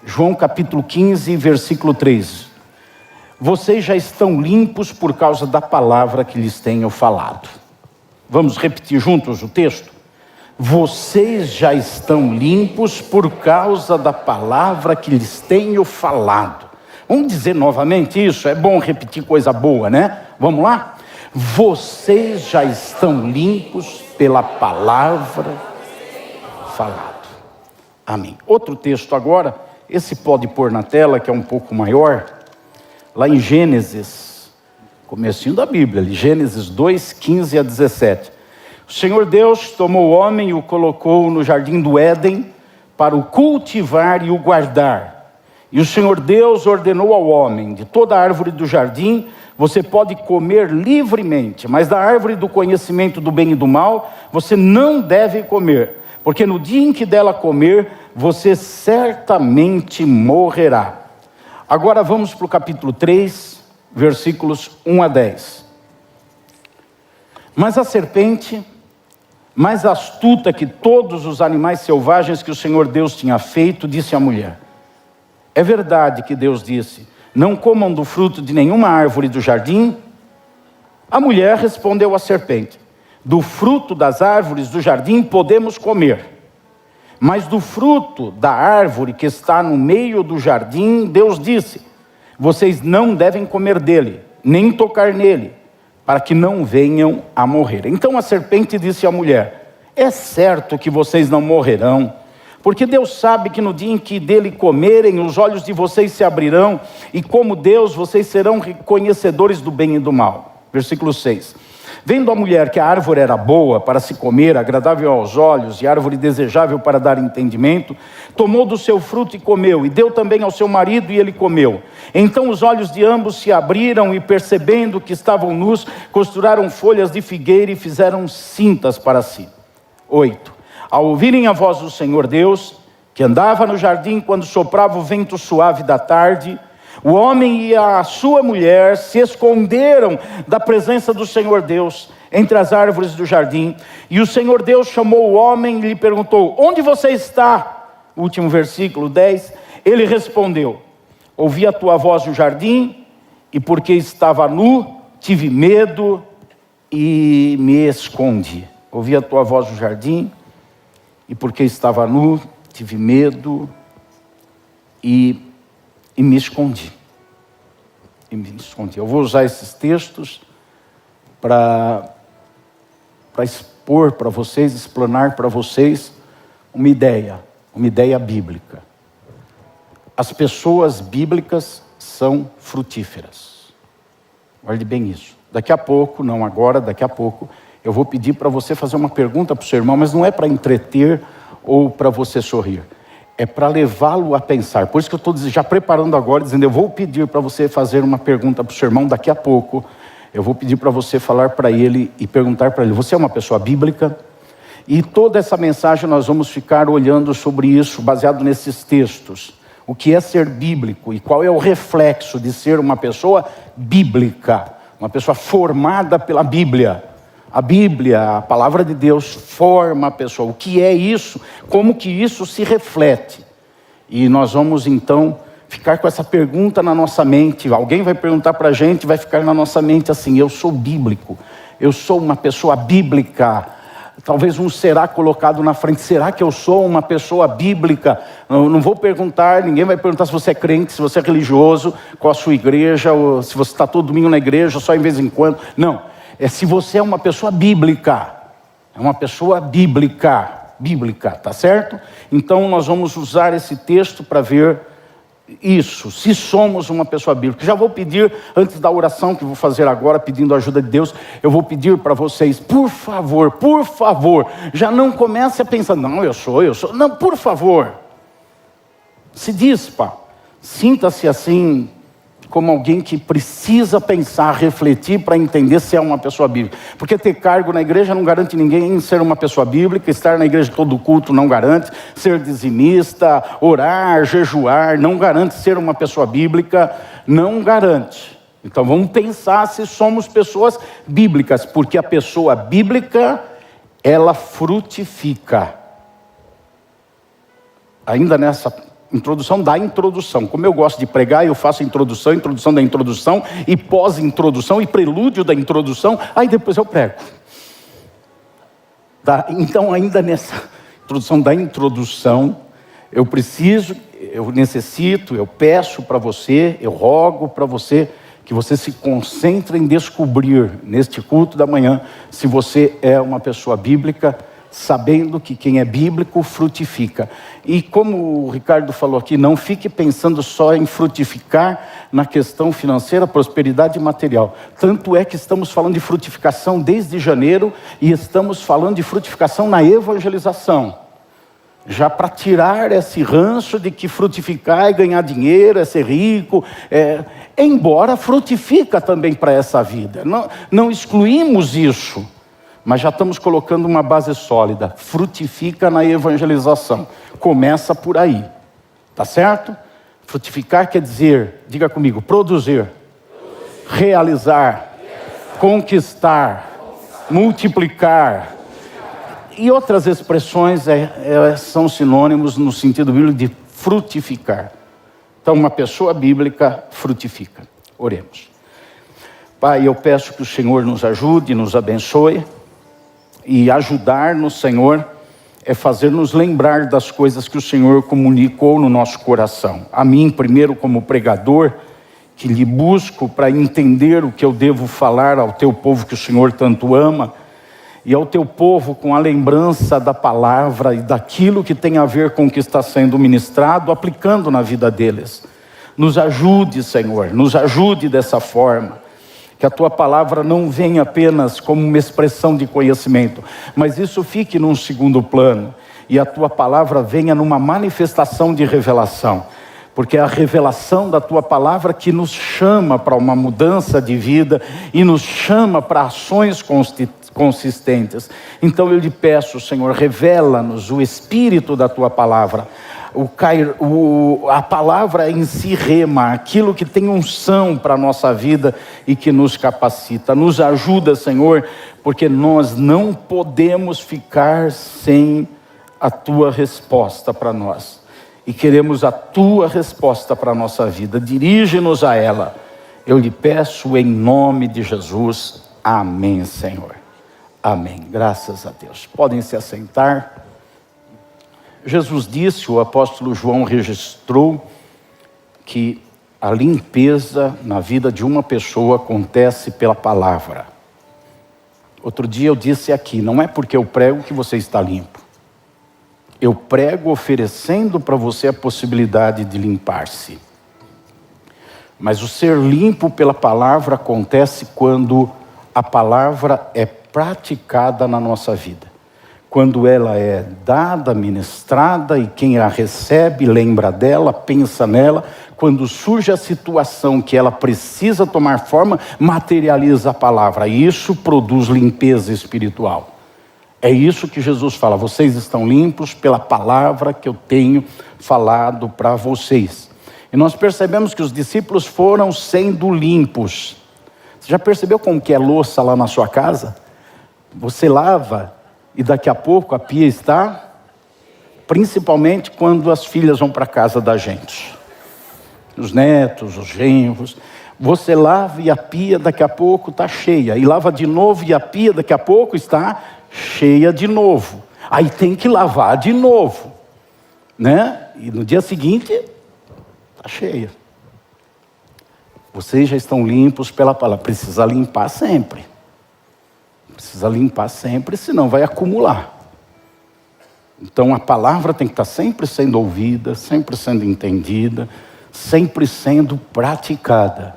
João capítulo 15, versículo 3. Vocês já estão limpos por causa da palavra que lhes tenho falado. Vamos repetir juntos o texto? Vocês já estão limpos por causa da palavra que lhes tenho falado. Vamos dizer novamente isso? É bom repetir coisa boa, né? Vamos lá? Vocês já estão limpos pela palavra falado. Amém. Outro texto agora, esse pode pôr na tela, que é um pouco maior, lá em Gênesis, comecinho da Bíblia, Gênesis 2, 15 a 17. O Senhor Deus tomou o homem e o colocou no jardim do Éden para o cultivar e o guardar. E o Senhor Deus ordenou ao homem: de toda árvore do jardim você pode comer livremente, mas da árvore do conhecimento do bem e do mal você não deve comer, porque no dia em que dela comer, você certamente morrerá. Agora vamos para o capítulo 3, versículos 1 a 10. Mas a serpente, mais astuta que todos os animais selvagens que o Senhor Deus tinha feito, disse à mulher: é verdade que Deus disse, não comam do fruto de nenhuma árvore do jardim? A mulher respondeu à serpente: do fruto das árvores do jardim podemos comer, mas do fruto da árvore que está no meio do jardim, Deus disse, vocês não devem comer dele, nem tocar nele, para que não venham a morrer. Então a serpente disse à mulher: é certo que vocês não morrerão, porque Deus sabe que no dia em que dele comerem, os olhos de vocês se abrirão, e como Deus, vocês serão conhecedores do bem e do mal. Versículo 6. Vendo a mulher que a árvore era boa para se comer, agradável aos olhos, e árvore desejável para dar entendimento, tomou do seu fruto e comeu, e deu também ao seu marido, e ele comeu. Então os olhos de ambos se abriram, e percebendo que estavam nus, costuraram folhas de figueira e fizeram cintas para si. 8. Ao ouvirem a voz do Senhor Deus, que andava no jardim quando soprava o vento suave da tarde, o homem e a sua mulher se esconderam da presença do Senhor Deus entre as árvores do jardim. E o Senhor Deus chamou o homem e lhe perguntou: onde você está? Último versículo 10. Ele respondeu: ouvi a tua voz no jardim, e porque estava nu, tive medo e me escondi. Ouvi a tua voz no jardim, e porque estava nu, tive medo e me escondi. Eu vou usar esses textos para expor para vocês, explanar para vocês uma ideia bíblica. As pessoas bíblicas são frutíferas. Guarde bem isso. Daqui a pouco, não agora, daqui a pouco, eu vou pedir para você fazer uma pergunta para o seu irmão, mas não é para entreter ou para você sorrir. É para levá-lo a pensar. Por isso que eu estou já preparando agora, dizendo, eu vou pedir para você fazer uma pergunta para o seu irmão daqui a pouco. Eu vou pedir para você falar para ele e perguntar para ele: você é uma pessoa bíblica? E toda essa mensagem nós vamos ficar olhando sobre isso, baseado nesses textos. O que é ser bíblico e qual é o reflexo de ser uma pessoa bíblica, uma pessoa formada pela Bíblia. A Bíblia, a palavra de Deus, forma a pessoa. O que é isso? Como que isso se reflete? E nós vamos então ficar com essa pergunta na nossa mente. Alguém vai perguntar para a gente, vai ficar na nossa mente assim: eu sou bíblico, eu sou uma pessoa bíblica. Talvez um será colocado na frente: será que eu sou uma pessoa bíblica? Não vou perguntar, ninguém vai perguntar se você é crente, se você é religioso, qual a sua igreja, ou se você está todo domingo na igreja, só em vez em quando. Não. É se você é uma pessoa bíblica. É uma pessoa bíblica, tá certo? Então nós vamos usar esse texto para ver isso, se somos uma pessoa bíblica. Já vou pedir, antes da oração que vou fazer agora, pedindo a ajuda de Deus, eu vou pedir para vocês, por favor, já não comece a pensar: não, eu sou. Não, por favor, se dispa, sinta-se assim, como alguém que precisa pensar, refletir para entender se é uma pessoa bíblica. Porque ter cargo na igreja não garante ninguém ser uma pessoa bíblica, estar na igreja todo culto não garante, ser dizimista, orar, jejuar, não garante ser uma pessoa bíblica, não garante. Então vamos pensar se somos pessoas bíblicas, porque a pessoa bíblica, ela frutifica. Ainda nessa Introdução da introdução. Como eu gosto de pregar, eu faço introdução da introdução, e pós-introdução, e prelúdio da introdução, aí depois eu prego. Tá? Então, ainda nessa introdução da introdução, eu necessito, eu peço para você, eu rogo para você, que você se concentre em descobrir, neste culto da manhã, se você é uma pessoa bíblica, sabendo que quem é bíblico frutifica. E como o Ricardo falou aqui, não fique pensando só em frutificar na questão financeira, prosperidade material. Tanto é que estamos falando de frutificação desde janeiro, e estamos falando de frutificação na evangelização. Já para tirar esse ranço de que frutificar é ganhar dinheiro, é ser rico, embora frutifica também para essa vida. Não excluímos isso, mas já estamos colocando uma base sólida. Frutifica na evangelização. Começa por aí, tá certo? Frutificar quer dizer, diga comigo, produzir, realizar, conquistar, multiplicar. E outras expressões são sinônimos no sentido bíblico de frutificar. Então, uma pessoa bíblica frutifica. Oremos. Pai, eu peço que o Senhor nos ajude, nos abençoe. E ajudar-nos, Senhor, é fazer-nos lembrar das coisas que o Senhor comunicou no nosso coração. A mim, primeiro, como pregador, que lhe busco para entender o que eu devo falar ao teu povo que o Senhor tanto ama, e ao teu povo com a lembrança da palavra e daquilo que tem a ver com o que está sendo ministrado, aplicando na vida deles. Nos ajude, Senhor, nos ajude dessa forma. Que a tua palavra não venha apenas como uma expressão de conhecimento, mas isso fique num segundo plano, e a tua palavra venha numa manifestação de revelação, porque é a revelação da tua palavra que nos chama para uma mudança de vida e nos chama para ações consistentes. Então eu lhe peço, Senhor, revela-nos o espírito da tua palavra, a palavra em si rema, aquilo que tem unção para a nossa vida e que nos capacita. Nos ajuda, Senhor, porque nós não podemos ficar sem a tua resposta para nós. E queremos a tua resposta para a nossa vida. Dirige-nos a ela. Eu lhe peço em nome de Jesus. Amém, Senhor. Amém. Graças a Deus. Podem se assentar. Jesus disse, o apóstolo João registrou, que a limpeza na vida de uma pessoa acontece pela palavra. Outro dia eu disse aqui, não é porque eu prego que você está limpo. Eu prego oferecendo para você a possibilidade de limpar-se. Mas o ser limpo pela palavra acontece quando a palavra é praticada na nossa vida. Quando ela é dada, ministrada, e quem a recebe lembra dela, pensa nela. Quando surge a situação que ela precisa tomar forma, materializa a palavra. E isso produz limpeza espiritual. É isso que Jesus fala. Vocês estão limpos pela palavra que eu tenho falado para vocês. E nós percebemos que os discípulos foram sendo limpos. Você já percebeu como que é louça lá na sua casa? Você lava e daqui a pouco a pia está, principalmente quando as filhas vão para a casa da gente. Os netos, os genros. Você lava e a pia daqui a pouco está cheia. E lava de novo e a pia daqui a pouco está cheia de novo. Aí tem que lavar de novo, né? E no dia seguinte está cheia. Vocês já estão limpos pela palavra. Precisa limpar sempre. Precisa limpar sempre, senão vai acumular. Então a palavra tem que estar sempre sendo ouvida, sempre sendo entendida, sempre sendo praticada.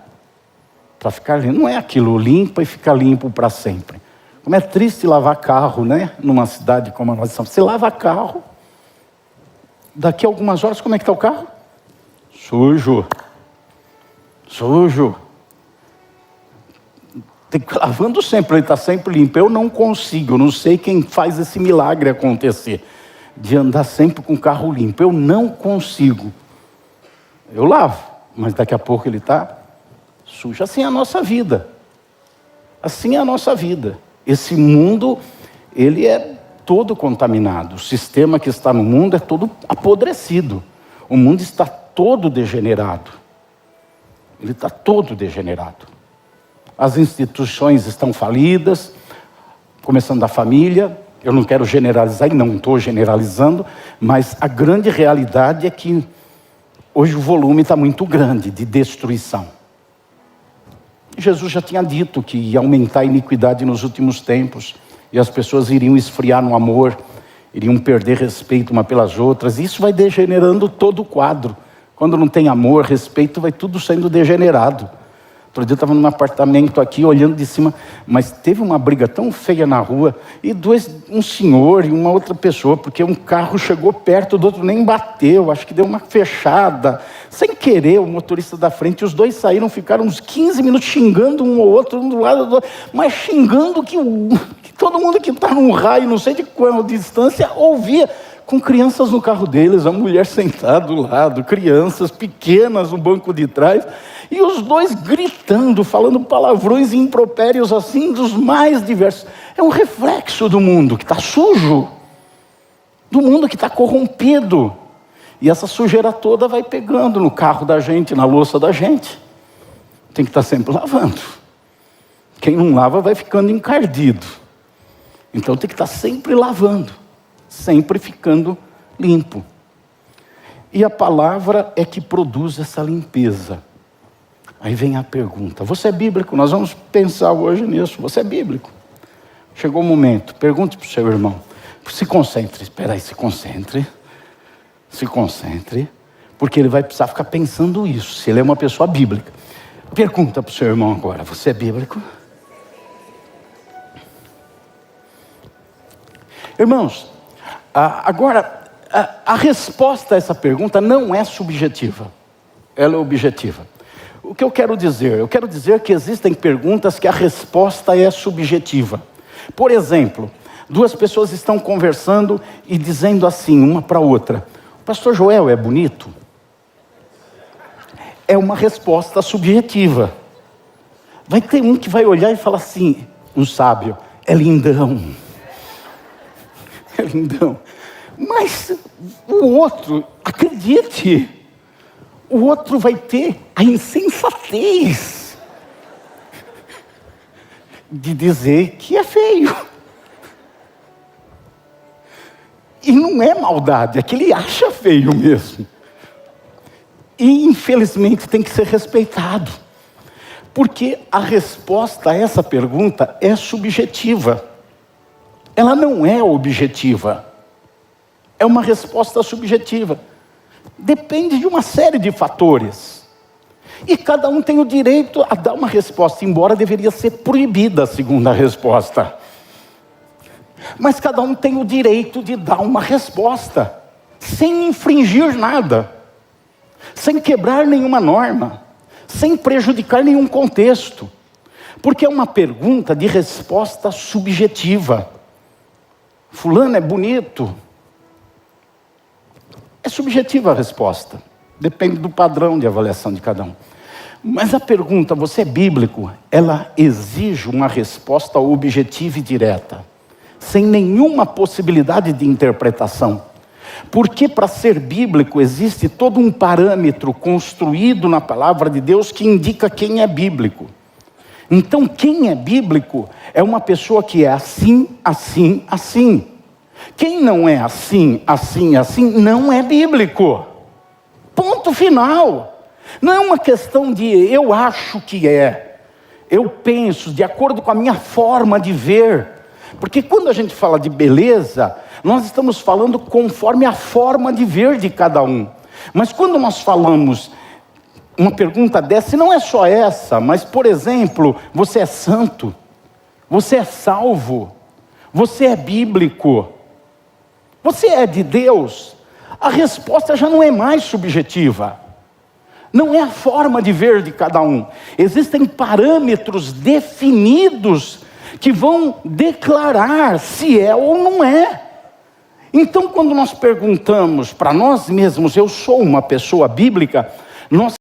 Para ficar limpo. Não é aquilo limpa e ficar limpo para sempre. Como é triste lavar carro, né? Numa cidade como a nossa. Você lava carro, daqui a algumas horas, como é que está o carro? Sujo. Sujo. Tem que ir lavando sempre, ele está sempre limpo. Eu não consigo, eu não sei quem faz esse milagre acontecer, de andar sempre com o carro limpo. Eu não consigo. Eu lavo, mas daqui a pouco ele está sujo. Assim é a nossa vida. Assim é a nossa vida. Esse mundo, ele é todo contaminado. O sistema que está no mundo é todo apodrecido. O mundo está todo degenerado. Ele está todo degenerado. As instituições estão falidas, começando da família. Eu não quero generalizar, e não estou generalizando, mas a grande realidade é que hoje o volume está muito grande de destruição. Jesus já tinha dito que ia aumentar a iniquidade nos últimos tempos, e as pessoas iriam esfriar no amor, iriam perder respeito uma pelas outras. Isso vai degenerando todo o quadro. Quando não tem amor, respeito, vai tudo sendo degenerado. Outro dia eu estava num apartamento aqui, olhando de cima, mas teve uma briga tão feia na rua, e um senhor e uma outra pessoa, porque um carro chegou perto do outro, nem bateu, acho que deu uma fechada, sem querer, o motorista da frente, os dois saíram, ficaram uns 15 minutos xingando um ao outro, um do lado do outro, mas xingando que todo mundo que está num raio, não sei de qual distância, ouvia, com crianças no carro deles, a mulher sentada do lado, crianças pequenas no banco de trás, e os dois gritando, falando palavrões e impropérios assim, dos mais diversos. É um reflexo do mundo que está sujo, do mundo que está corrompido, e essa sujeira toda vai pegando no carro da gente, na louça da gente. Tem que estar sempre lavando. Quem não lava vai ficando encardido. Então tem que estar sempre lavando, sempre ficando limpo. E a palavra é que produz essa limpeza. Aí vem a pergunta: você é bíblico? Nós vamos pensar hoje nisso. Você é bíblico? Chegou o momento, pergunte para o seu irmão. Se concentre, espera aí, se concentre. Se concentre, porque ele vai precisar ficar pensando isso, se ele é uma pessoa bíblica. Pergunta para o seu irmão agora: você é bíblico? Irmãos, agora, a resposta a essa pergunta não é subjetiva, ela é objetiva. O que eu quero dizer? Eu quero dizer que existem perguntas que a resposta é subjetiva. Por exemplo, duas pessoas estão conversando e dizendo assim, uma para a outra: o pastor Joel é bonito? É uma resposta subjetiva. Vai ter um que vai olhar e falar assim, um sábio: é lindão. É lindão. Mas o outro, acredite, o outro vai ter a insensatez de dizer que é feio. E não é maldade, é que ele acha feio mesmo. E infelizmente tem que ser respeitado, porque a resposta a essa pergunta é subjetiva. Ela não é objetiva. É uma resposta subjetiva. Depende de uma série de fatores. E cada um tem o direito a dar uma resposta, embora deveria ser proibida a segunda resposta. Mas cada um tem o direito de dar uma resposta, sem infringir nada, sem quebrar nenhuma norma, sem prejudicar nenhum contexto. Porque é uma pergunta de resposta subjetiva. Fulano é bonito? É subjetiva a resposta. Depende do padrão de avaliação de cada um. Mas a pergunta, você é bíblico? Ela exige uma resposta objetiva e direta, sem nenhuma possibilidade de interpretação. Porque para ser bíblico existe todo um parâmetro construído na palavra de Deus que indica quem é bíblico. Então quem é bíblico é uma pessoa que é assim, assim, assim. Quem não é assim, assim, assim, não é bíblico. Ponto final. Não é uma questão de eu acho que é, eu penso de acordo com a minha forma de ver. Porque quando a gente fala de beleza, nós estamos falando conforme a forma de ver de cada um. Mas quando nós falamos uma pergunta dessa, e não é só essa, mas por exemplo, você é santo, você é salvo, você é bíblico, você é de Deus, a resposta já não é mais subjetiva. Não é a forma de ver de cada um. Existem parâmetros definidos que vão declarar se é ou não é. Então, quando nós perguntamos para nós mesmos, eu sou uma pessoa bíblica, nós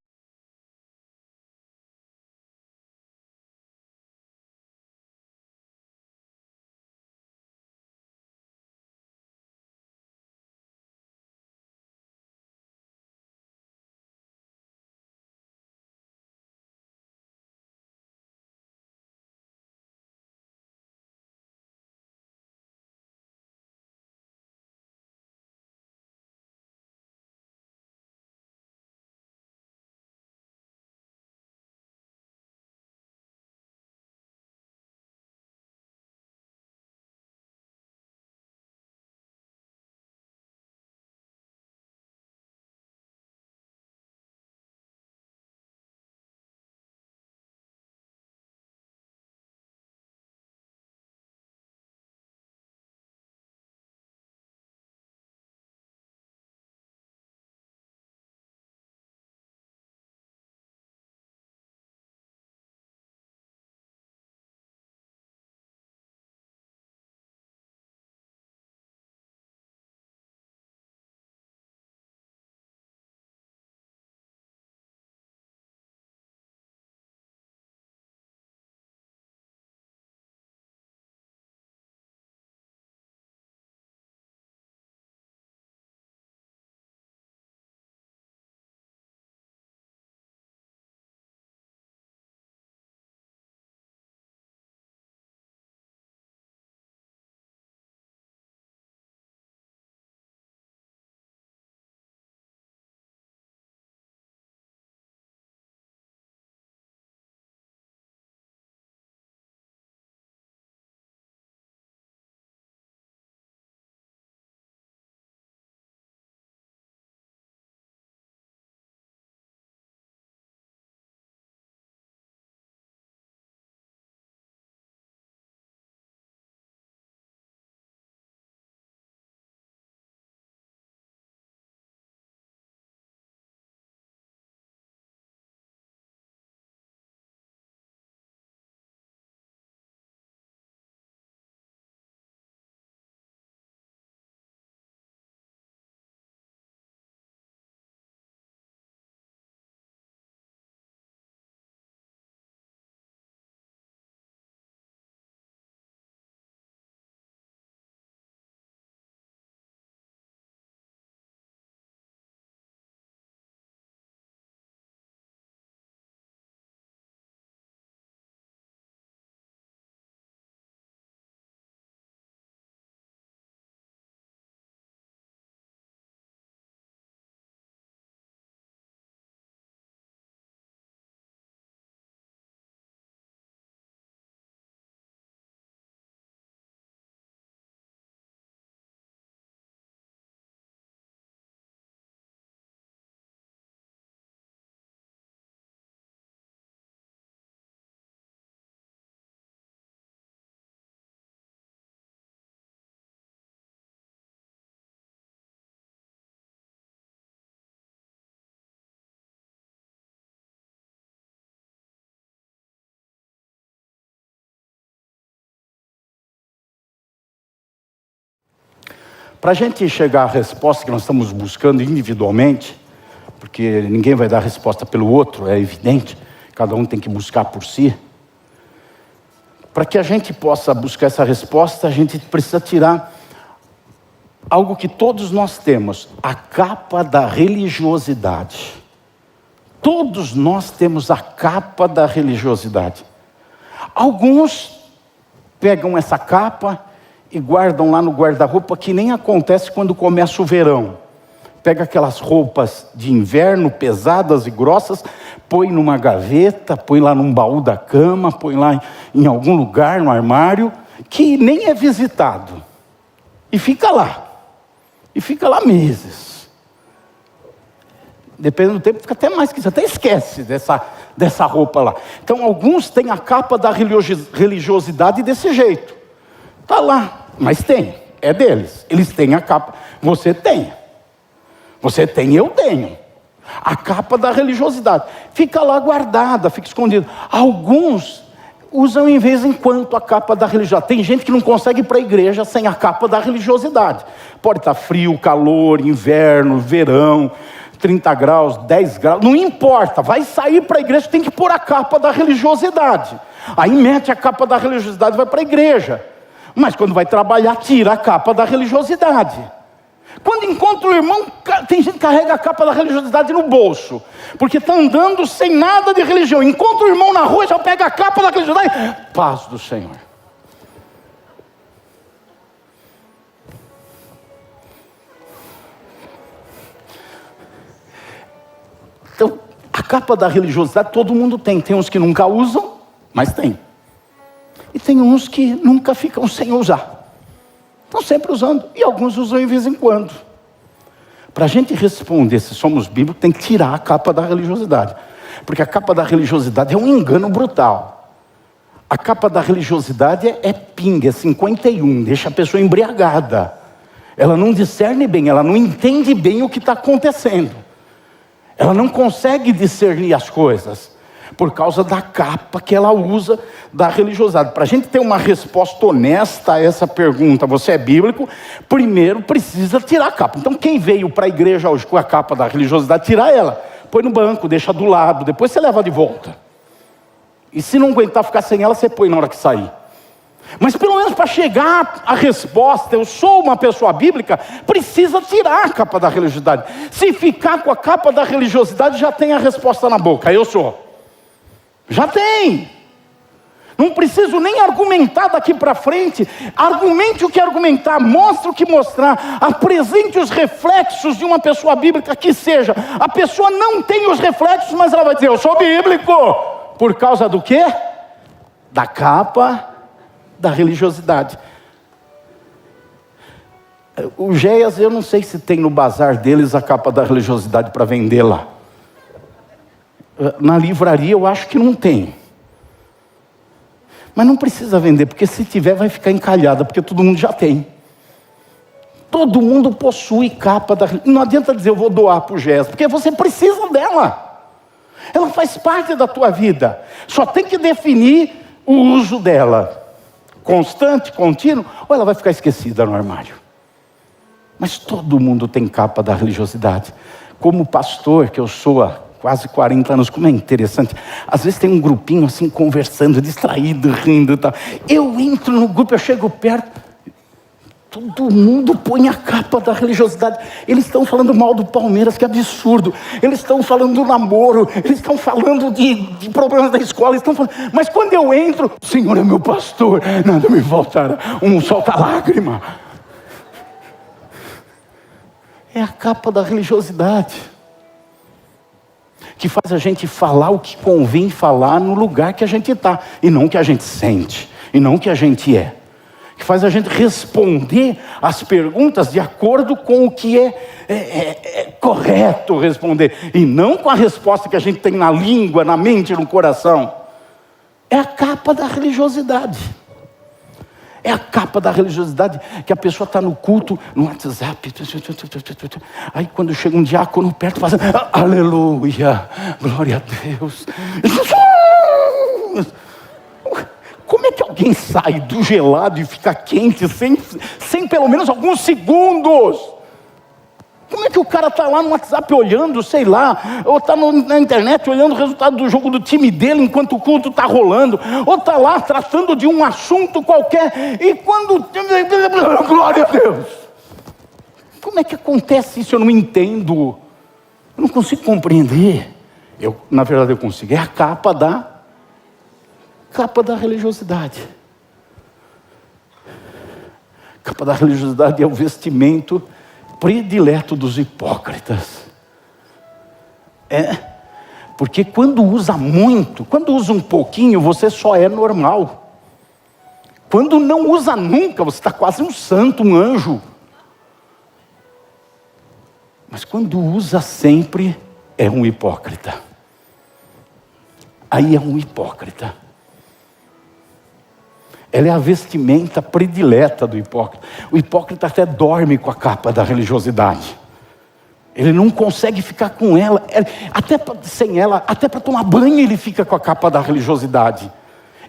Para a gente chegar à resposta que nós estamos buscando individualmente, porque ninguém vai dar resposta pelo outro, é evidente, cada um tem que buscar por si. Para que a gente possa buscar essa resposta, a gente precisa tirar algo que todos nós temos, a capa da religiosidade. Todos nós temos a capa da religiosidade. Alguns pegam essa capa e guardam lá no guarda-roupa, que nem acontece quando começa o verão. Pega aquelas roupas de inverno, pesadas e grossas, põe numa gaveta, põe lá num baú da cama, põe lá em algum lugar, no armário, que nem é visitado. E fica lá. E fica lá meses. Dependendo do tempo, fica até mais que isso, até esquece dessa roupa lá. Então, alguns têm a capa da religiosidade desse jeito. Está lá, mas tem, é deles. Eles têm a capa, você tem. Você tem, eu tenho. A capa da religiosidade. Fica lá guardada, fica escondida. Alguns usam em vez em quando a capa da religiosidade. Tem gente que não consegue ir para a igreja sem a capa da religiosidade. Pode estar frio, calor, inverno, verão, 30 graus, 10 graus, não importa, vai sair para a igreja, tem que pôr a capa da religiosidade. Aí mete a capa da religiosidade e vai para a igreja. Mas quando vai trabalhar, tira a capa da religiosidade. Quando encontra o irmão, tem gente que carrega a capa da religiosidade no bolso, porque está andando sem nada de religião. Encontra o irmão na rua, já pega a capa da religiosidade. Paz do Senhor. Então, a capa da religiosidade todo mundo tem. Tem uns que nunca usam, mas tem. E tem uns que nunca ficam sem usar. Estão sempre usando. E alguns usam de vez em quando. Para a gente responder se somos bíblicos, tem que tirar a capa da religiosidade. Porque a capa da religiosidade é um engano brutal. A capa da religiosidade é pinga, é 51, deixa a pessoa embriagada. Ela não discerne bem, ela não entende bem o que está acontecendo. Ela não consegue discernir as coisas por causa da capa que ela usa da religiosidade. Para a gente ter uma resposta honesta a essa pergunta, você é bíblico, primeiro precisa tirar a capa. Então quem veio para a igreja hoje com a capa da religiosidade, tira ela, põe no banco, deixa do lado, depois você leva de volta. E se não aguentar ficar sem ela, você põe na hora que sair. Mas pelo menos para chegar à resposta, eu sou uma pessoa bíblica, precisa tirar a capa da religiosidade. Se ficar com a capa da religiosidade, já tem a resposta na boca, eu sou. Já tem. Não preciso nem argumentar daqui para frente. Argumente o que argumentar, mostre o que mostrar, apresente os reflexos de uma pessoa bíblica que seja. A pessoa não tem os reflexos, mas ela vai dizer, eu sou bíblico. Por causa do quê? Da capa da religiosidade. O Géias, eu não sei se tem no bazar deles a capa da religiosidade para vender lá. Na livraria eu acho que não tem. Mas não precisa vender, porque se tiver vai ficar encalhada, porque todo mundo já tem. Todo mundo possui capa da religiosidade. Não adianta dizer eu vou doar para o Géias, porque você precisa dela. Ela faz parte da tua vida. Só tem que definir o uso dela. Constante, contínuo, ou ela vai ficar esquecida no armário. Mas todo mundo tem capa da religiosidade. Como pastor que eu sou há quase 40 anos, como é interessante. Às vezes tem um grupinho assim conversando, distraído, rindo e tal. Eu entro no grupo, eu chego perto, todo mundo põe a capa da religiosidade. Eles estão falando mal do Palmeiras, que absurdo. Eles estão falando do namoro, eles estão falando de problemas da escola, eles estão falando... Mas quando eu entro, o Senhor é meu pastor, nada me faltará, solta lágrima. É a capa da religiosidade que faz a gente falar o que convém falar no lugar que a gente está, e não o que a gente sente, e não o que a gente é. Que faz a gente responder as perguntas de acordo com o que é correto responder, e não com a resposta que a gente tem na língua, na mente, no coração. É a capa da religiosidade. É a capa da religiosidade que a pessoa está no culto, no WhatsApp. Aí quando chega um diácono perto, faz aleluia, glória a Deus. Como é que alguém sai do gelado e fica quente sem pelo menos alguns segundos? Como é que o cara está lá no WhatsApp olhando, sei lá, ou está na internet olhando o resultado do jogo do time dele enquanto o culto está rolando, ou está lá tratando de um assunto qualquer, e quando... Glória a Deus! Como é que acontece isso? Eu não entendo. Eu não consigo compreender. Na verdade eu consigo. É a capa da religiosidade. A capa da religiosidade é o vestimento predileto dos hipócritas. Porque quando usa muito, quando usa um pouquinho, você só é normal. Quando não usa nunca, você está quase um santo, um anjo. Mas quando usa sempre, é um hipócrita. Aí é um hipócrita. Ela é a vestimenta predileta do hipócrita. O hipócrita até dorme com a capa da religiosidade. Ele não consegue ficar com ela, sem ela, até para tomar banho ele fica com a capa da religiosidade.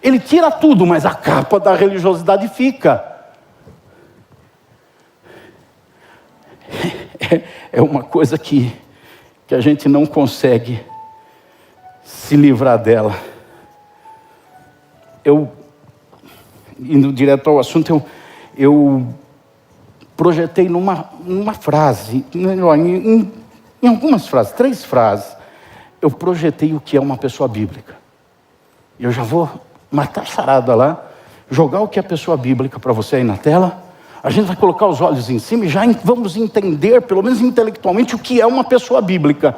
Ele tira tudo, mas a capa da religiosidade fica. É uma coisa que a gente não consegue se livrar dela. Indo direto ao assunto, eu projetei numa frase, em algumas frases, 3 frases, eu projetei o que é uma pessoa bíblica. Eu já vou matar a charada lá, jogar o que é pessoa bíblica para você aí na tela. A gente vai colocar os olhos em cima e já vamos entender, pelo menos intelectualmente, o que é uma pessoa bíblica.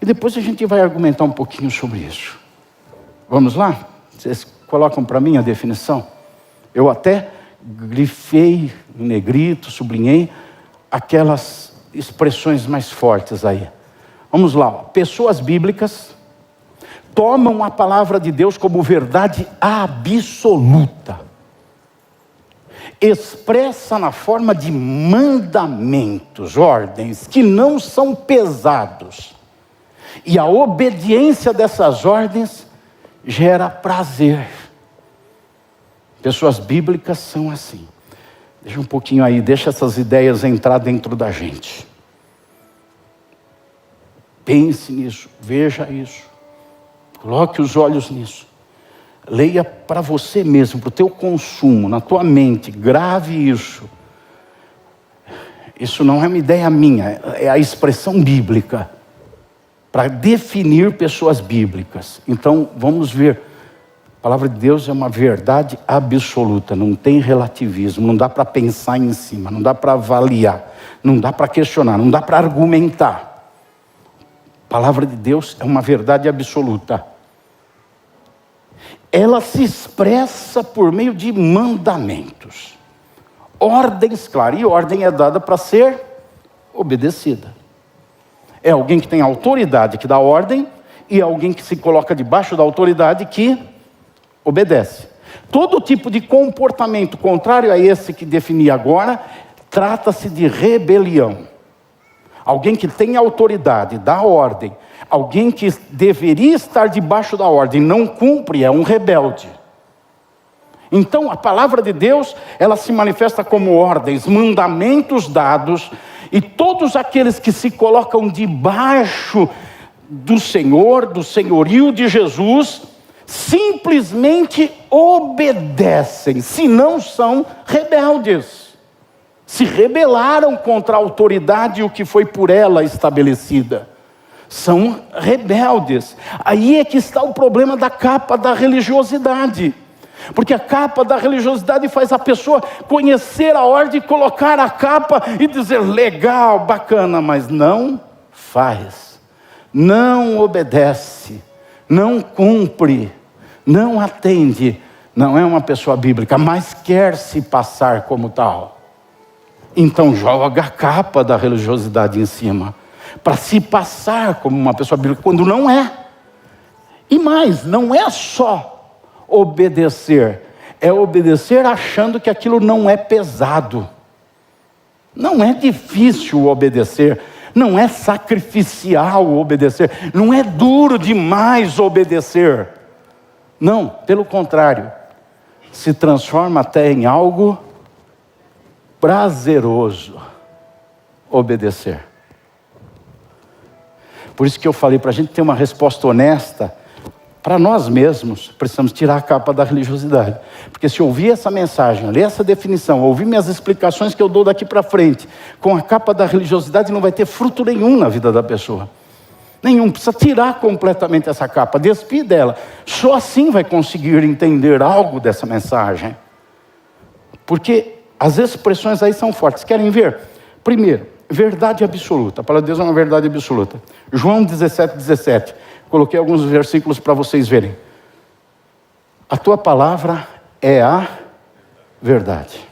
E depois a gente vai argumentar um pouquinho sobre isso. Vamos lá? Vocês colocam para mim a definição? Eu até grifei em negrito, sublinhei aquelas expressões mais fortes aí. Vamos lá. Pessoas bíblicas tomam a palavra de Deus como verdade absoluta, expressa na forma de mandamentos, ordens, que não são pesados. E a obediência dessas ordens gera prazer. Pessoas bíblicas são assim. Deixa um pouquinho aí, deixa essas ideias entrar dentro da gente. Pense nisso, veja isso. Coloque os olhos nisso. Leia para você mesmo, para o teu consumo, na tua mente, grave isso. Isso não é uma ideia minha, é a expressão bíblica para definir pessoas bíblicas. Então, vamos ver. A palavra de Deus é uma verdade absoluta, não tem relativismo, não dá para pensar em cima, não dá para avaliar, não dá para questionar, não dá para argumentar. A palavra de Deus é uma verdade absoluta. Ela se expressa por meio de mandamentos, ordens, claro, e ordem é dada para ser obedecida. É alguém que tem autoridade que dá ordem, e alguém que se coloca debaixo da autoridade que obedece. Todo tipo de comportamento contrário a esse que defini agora, trata-se de rebelião. Alguém que tem autoridade, dá ordem, alguém que deveria estar debaixo da ordem, não cumpre, é um rebelde. Então a palavra de Deus, ela se manifesta como ordens, mandamentos dados, e todos aqueles que se colocam debaixo do Senhor, do senhorio de Jesus, simplesmente obedecem, se não são rebeldes. Se rebelaram contra a autoridade e o que foi por ela estabelecida. São rebeldes. Aí é que está o problema da capa da religiosidade. Porque a capa da religiosidade faz a pessoa conhecer a ordem, colocar a capa e dizer legal, bacana, mas não faz, não obedece, não cumpre, não atende. Não é uma pessoa bíblica, mas quer se passar como tal. Então joga a capa da religiosidade em cima, para se passar como uma pessoa bíblica, quando não é. E mais, não é só obedecer, é obedecer achando que aquilo não é pesado. Não é difícil obedecer, não é sacrificial obedecer, não é duro demais obedecer. Não, pelo contrário, se transforma até em algo prazeroso obedecer. Por isso que eu falei, para a gente ter uma resposta honesta, para nós mesmos, precisamos tirar a capa da religiosidade. Porque se ouvir essa mensagem, ler essa definição, ouvir minhas explicações que eu dou daqui para frente, com a capa da religiosidade, não vai ter fruto nenhum na vida da pessoa. Nenhum, precisa tirar completamente essa capa, despir dela. Só assim vai conseguir entender algo dessa mensagem. Porque as expressões aí são fortes. Querem ver? Primeiro, verdade absoluta. A palavra de Deus é uma verdade absoluta. João 17:17. Coloquei alguns versículos para vocês verem. A tua palavra é a verdade.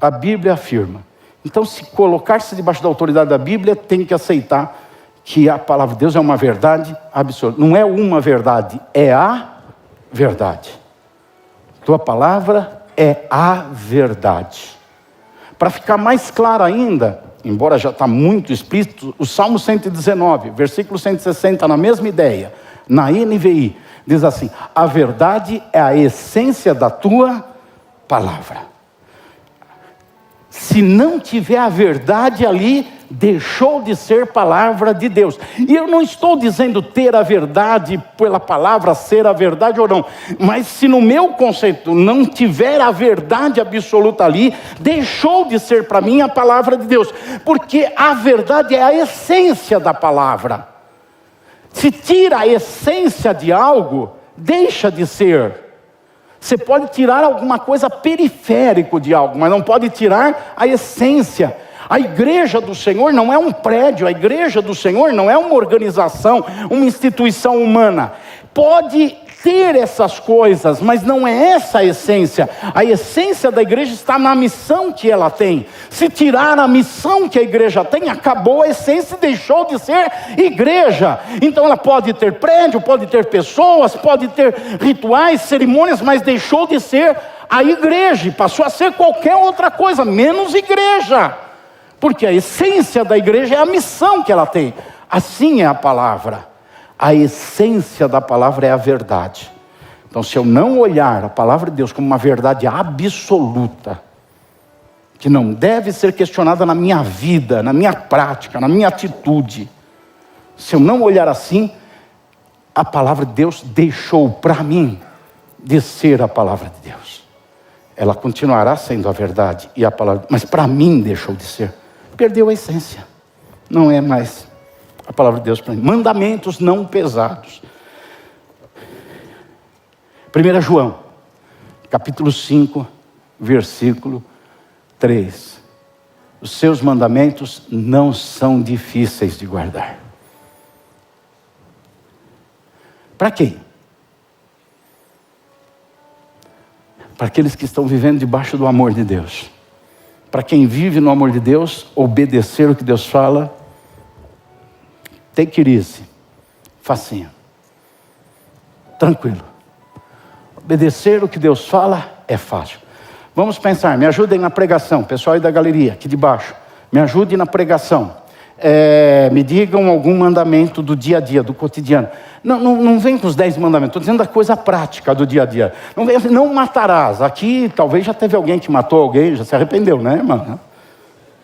A Bíblia afirma. Então, se colocar-se debaixo da autoridade da Bíblia, tem que aceitar que a palavra de Deus é uma verdade absoluta. Não é uma verdade, é a verdade. Tua palavra é a verdade. Para ficar mais claro ainda, embora já está muito explícito, o Salmo 119, versículo 160, na mesma ideia, na NVI, diz assim: a verdade é a essência da tua palavra. Se não tiver a verdade ali, deixou de ser palavra de Deus. E eu não estou dizendo ter a verdade pela palavra ser a verdade ou não, mas se no meu conceito não tiver a verdade absoluta ali, deixou de ser para mim a palavra de Deus, porque a verdade é a essência da palavra. Se tira a essência de algo, deixa de ser. Você pode tirar alguma coisa periférico de algo, mas não pode tirar a essência. A igreja do Senhor não é um prédio, a igreja do Senhor não é uma organização, uma instituição humana. Pode ter essas coisas, mas não é essa a essência. A essência da igreja está na missão que ela tem. Se tirar a missão que a igreja tem, acabou a essência e deixou de ser igreja. Então ela pode ter prédio, pode ter pessoas, pode ter rituais, cerimônias, mas deixou de ser a igreja, passou a ser qualquer outra coisa, menos igreja. Porque a essência da igreja é a missão que ela tem. Assim é a palavra. A essência da palavra é a verdade. Então, se eu não olhar a palavra de Deus como uma verdade absoluta, que não deve ser questionada na minha vida, na minha prática, na minha atitude, se eu não olhar assim, a palavra de Deus deixou para mim de ser a palavra de Deus. Ela continuará sendo a verdade e a palavra, mas para mim deixou de ser. Perdeu a essência. Não é mais a palavra de Deus para mim. Mandamentos não pesados. 1 João, capítulo 5, versículo 3. Os seus mandamentos não são difíceis de guardar. Para quem? Para aqueles que estão vivendo debaixo do amor de Deus. Para quem vive no amor de Deus, obedecer o que Deus fala, take it easy, facinho, tranquilo. Obedecer o que Deus fala é fácil. Vamos pensar, me ajudem na pregação, pessoal aí da galeria, aqui de baixo, me ajudem na pregação. Me digam algum mandamento do dia a dia, do cotidiano. Não vem com os 10 mandamentos, estou dizendo da coisa prática do dia a dia. Não vem assim, não matarás. Aqui talvez já teve alguém que matou alguém, já se arrependeu, né, irmã?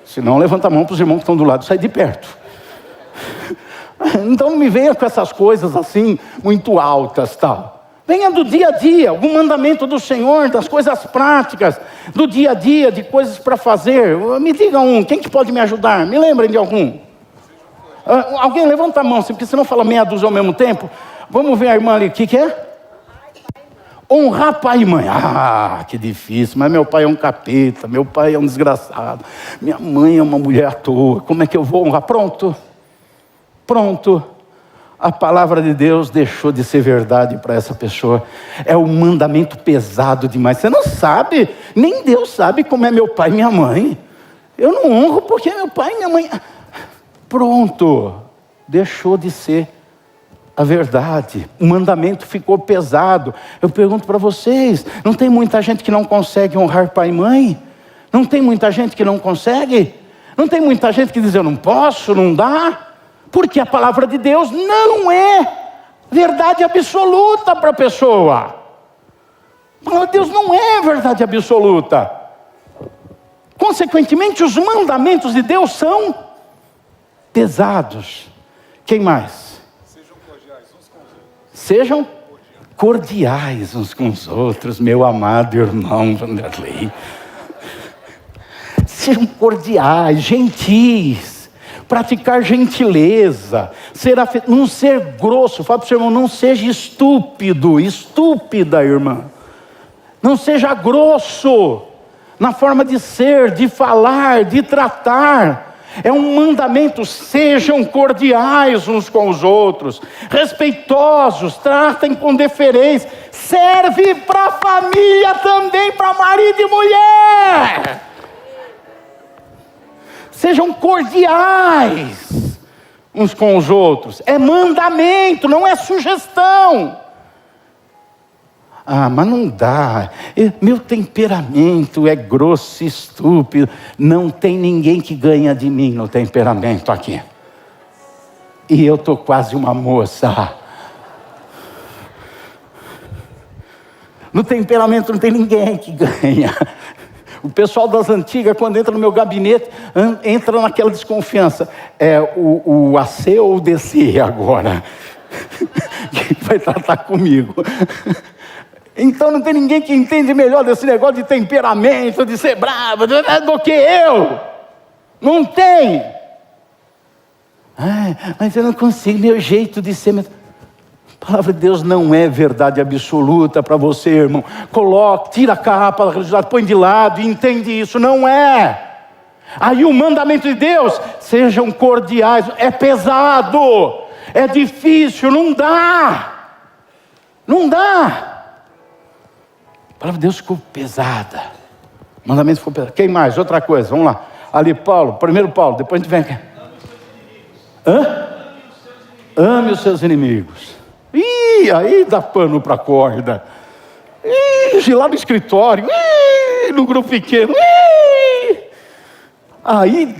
Se não, levanta a mão para os irmãos que estão do lado e sai de perto. Então não me venha com essas coisas assim, muito altas, tal. Venha do dia a dia, algum mandamento do Senhor, das coisas práticas, do dia a dia, de coisas para fazer. Me diga um, quem que pode me ajudar? Me lembrem de algum. Alguém levanta a mão, porque senão fala meia dúzia ao mesmo tempo. Vamos ver a irmã ali, o que é? Honrar pai e mãe. Ah, que difícil, mas meu pai é um capeta, meu pai é um desgraçado, minha mãe é uma mulher à toa, como é que eu vou honrar? Pronto. A palavra de Deus deixou de ser verdade para essa pessoa. É um mandamento pesado demais. Você não sabe, nem Deus sabe como é meu pai e minha mãe. Eu não honro porque meu pai e minha mãe... Pronto, deixou de ser a verdade. O mandamento ficou pesado. Eu pergunto para vocês, não tem muita gente que não consegue honrar pai e mãe? Não tem muita gente que não consegue? Não tem muita gente que diz, eu não posso, não dá? Porque a palavra de Deus não é verdade absoluta para a pessoa. A palavra de Deus não é verdade absoluta. Consequentemente, os mandamentos de Deus são pesados. Quem mais? Sejam cordiais uns com os outros. Sejam cordiais uns com os outros, meu amado irmão Vanderlei. Sejam cordiais, gentis, praticar gentileza, não ser grosso. Fala para o seu irmão, não seja estúpido, estúpida, irmã. Não seja grosso na forma de ser, de falar, de tratar. É um mandamento: sejam cordiais uns com os outros, respeitosos, tratem com deferência. Serve para a família também, para marido e mulher. Sejam cordiais uns com os outros. É mandamento, não é sugestão. Ah, mas não dá. Meu temperamento é grosso e estúpido. Não tem ninguém que ganha de mim no temperamento aqui. E eu estou quase uma moça. No temperamento não tem ninguém que ganha. O pessoal das antigas, quando entra no meu gabinete, entra naquela desconfiança. É o AC ou o DC agora? Quem vai tratar comigo? Então não tem ninguém que entende melhor desse negócio de temperamento, de ser bravo, do que eu. Não tem. Mas eu não consigo, meu jeito de ser. A palavra de Deus não é verdade absoluta para você, irmão. Coloque, tira a capa da religiosidade, põe de lado e entende isso. Não é. Aí o mandamento de Deus, sejam cordiais. É pesado, é difícil, não dá. Não dá. A palavra de Deus ficou pesada. O mandamento ficou pesado. Quem mais? Outra coisa, vamos lá. Ali Paulo, primeiro Paulo, depois a gente vem aqui. Ame os seus inimigos. Ih, aí dá pano para a corda. Ih, lá no escritório. Ih, no grupo pequeno. Ih. Aí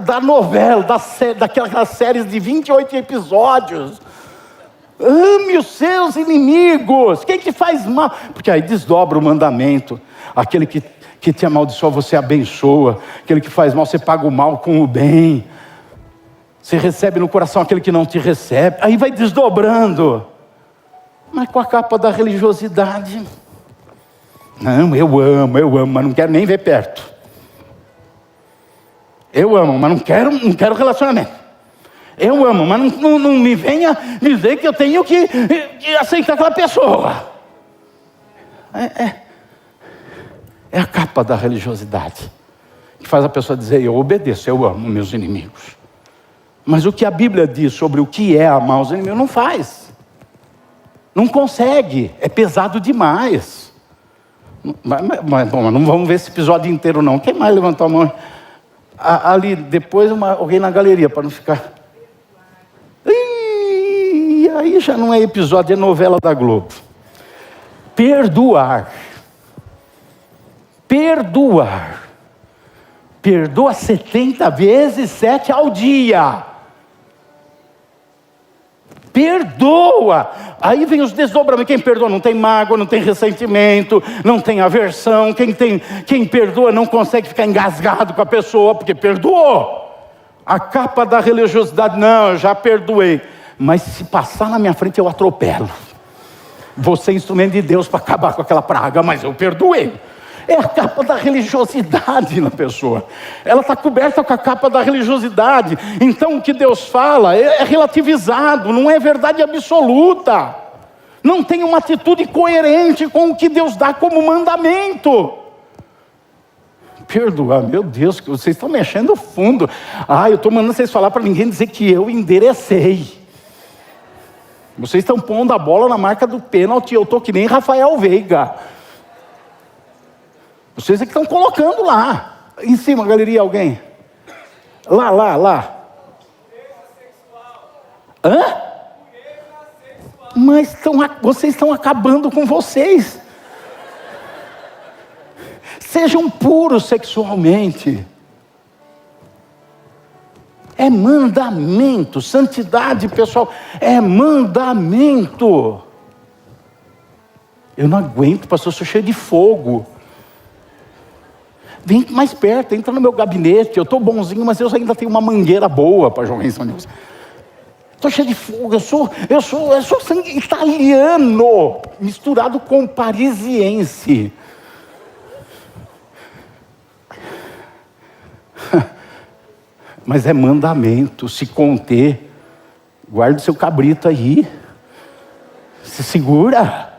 da novela, daquelas séries de 28 episódios. Ame os seus inimigos. Quem que faz mal? Porque aí desdobra o mandamento. Aquele que te amaldiçoa, você abençoa. Aquele que faz mal, você paga o mal com o bem. Você recebe no coração aquele que não te recebe. Aí vai desdobrando. Mas com a capa da religiosidade. Não, eu amo, mas não quero nem ver perto. Eu amo, mas não quero relacionamento. Eu amo, mas não me venha dizer que eu tenho que aceitar aquela pessoa. É a capa da religiosidade que faz a pessoa dizer: eu obedeço, eu amo meus inimigos. Mas o que a Bíblia diz sobre o que é amar os inimigos, não faz. Não consegue, é pesado demais. Mas não vamos ver esse episódio inteiro não. Quem mais levantou a mão? Ali, depois alguém na galeria, para não ficar... E aí já não é episódio, é novela da Globo. Perdoar. Perdoa 70 vezes 7 ao dia. Perdoa. Aí vem os desdobramentos. Quem perdoa não tem mágoa, não tem ressentimento, não tem aversão. Quem perdoa não consegue ficar engasgado com a pessoa, porque perdoou. A capa da religiosidade: não, eu já perdoei, mas se passar na minha frente eu atropelo. Você é instrumento de Deus para acabar com aquela praga, mas eu perdoei. É a capa da religiosidade na pessoa. Ela está coberta com a capa da religiosidade. Então o que Deus fala é relativizado, não é verdade absoluta. Não tem uma atitude coerente com o que Deus dá como mandamento. Perdoar, meu Deus, que vocês estão mexendo fundo. Eu estou mandando vocês falar para ninguém dizer que eu enderecei. Vocês estão pondo a bola na marca do pênalti. Eu estou que nem Rafael Veiga. Vocês é que estão colocando lá. Em cima, galeria, alguém? Lá. Hã? Mas vocês estão acabando com vocês. Sejam puros sexualmente. É mandamento. Santidade, pessoal, é mandamento. Eu não aguento, pastor, eu sou cheio de fogo. Vem mais perto, entra no meu gabinete. Eu estou bonzinho, mas eu ainda tenho uma mangueira boa para jogar em São Deus. Estou cheio de fogo, eu sou sangue italiano, misturado com parisiense. Mas é mandamento, se conter. Guarde seu cabrito aí. Se segura.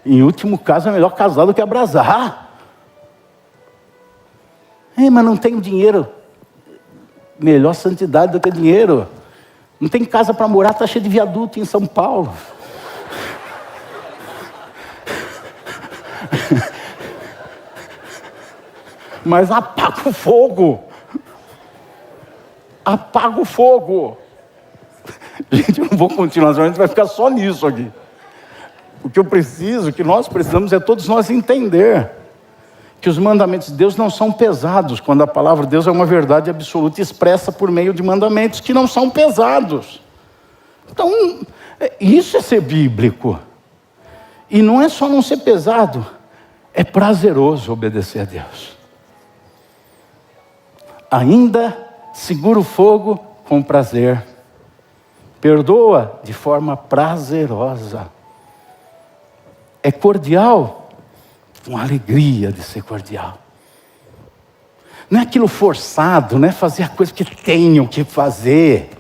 Em último caso, é melhor casar do que abrasar. Mas não tenho dinheiro. Melhor santidade do que dinheiro. Não tem casa para morar, está cheio de viaduto em São Paulo. Mas apaga o fogo. Apaga o fogo. Gente, eu não vou continuar, a gente vai ficar só nisso aqui. O que nós precisamos é todos nós entender que os mandamentos de Deus não são pesados, quando a palavra de Deus é uma verdade absoluta expressa por meio de mandamentos que não são pesados. Então, isso é ser bíblico. E não é só não ser pesado, é prazeroso obedecer a Deus. Ainda segura o fogo com prazer. Perdoa de forma prazerosa. É cordial, com alegria de ser cordial. Não é aquilo forçado, não é fazer a coisa que tenho que fazer.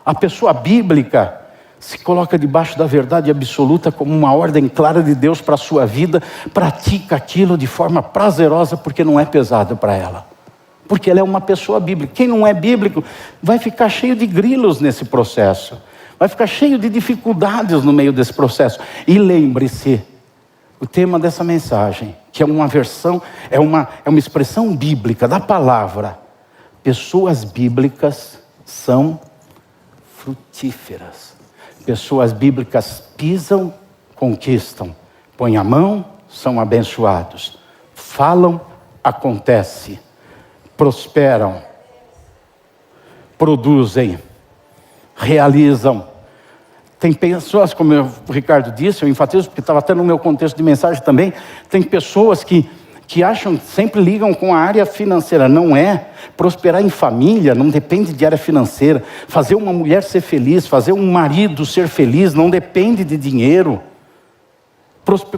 A pessoa bíblica se coloca debaixo da verdade absoluta como uma ordem clara de Deus para a sua vida, pratica aquilo de forma prazerosa porque não é pesado para ela. Porque ela é uma pessoa bíblica. Quem não é bíblico vai ficar cheio de grilos nesse processo. Vai ficar cheio de dificuldades no meio desse processo. E lembre-se, o tema dessa mensagem, que é uma versão, é uma expressão bíblica da palavra. Pessoas bíblicas são frutíferas. Pessoas bíblicas pisam, conquistam. Põem a mão, são abençoados. Falam, acontece. Prosperam. Produzem. Realizam. Tem pessoas, como o Ricardo disse, eu enfatizo, porque estava até no meu contexto de mensagem também, tem pessoas que acham, sempre ligam com a área financeira. Não é. Prosperar em família não depende de área financeira. Fazer uma mulher ser feliz, fazer um marido ser feliz, não depende de dinheiro.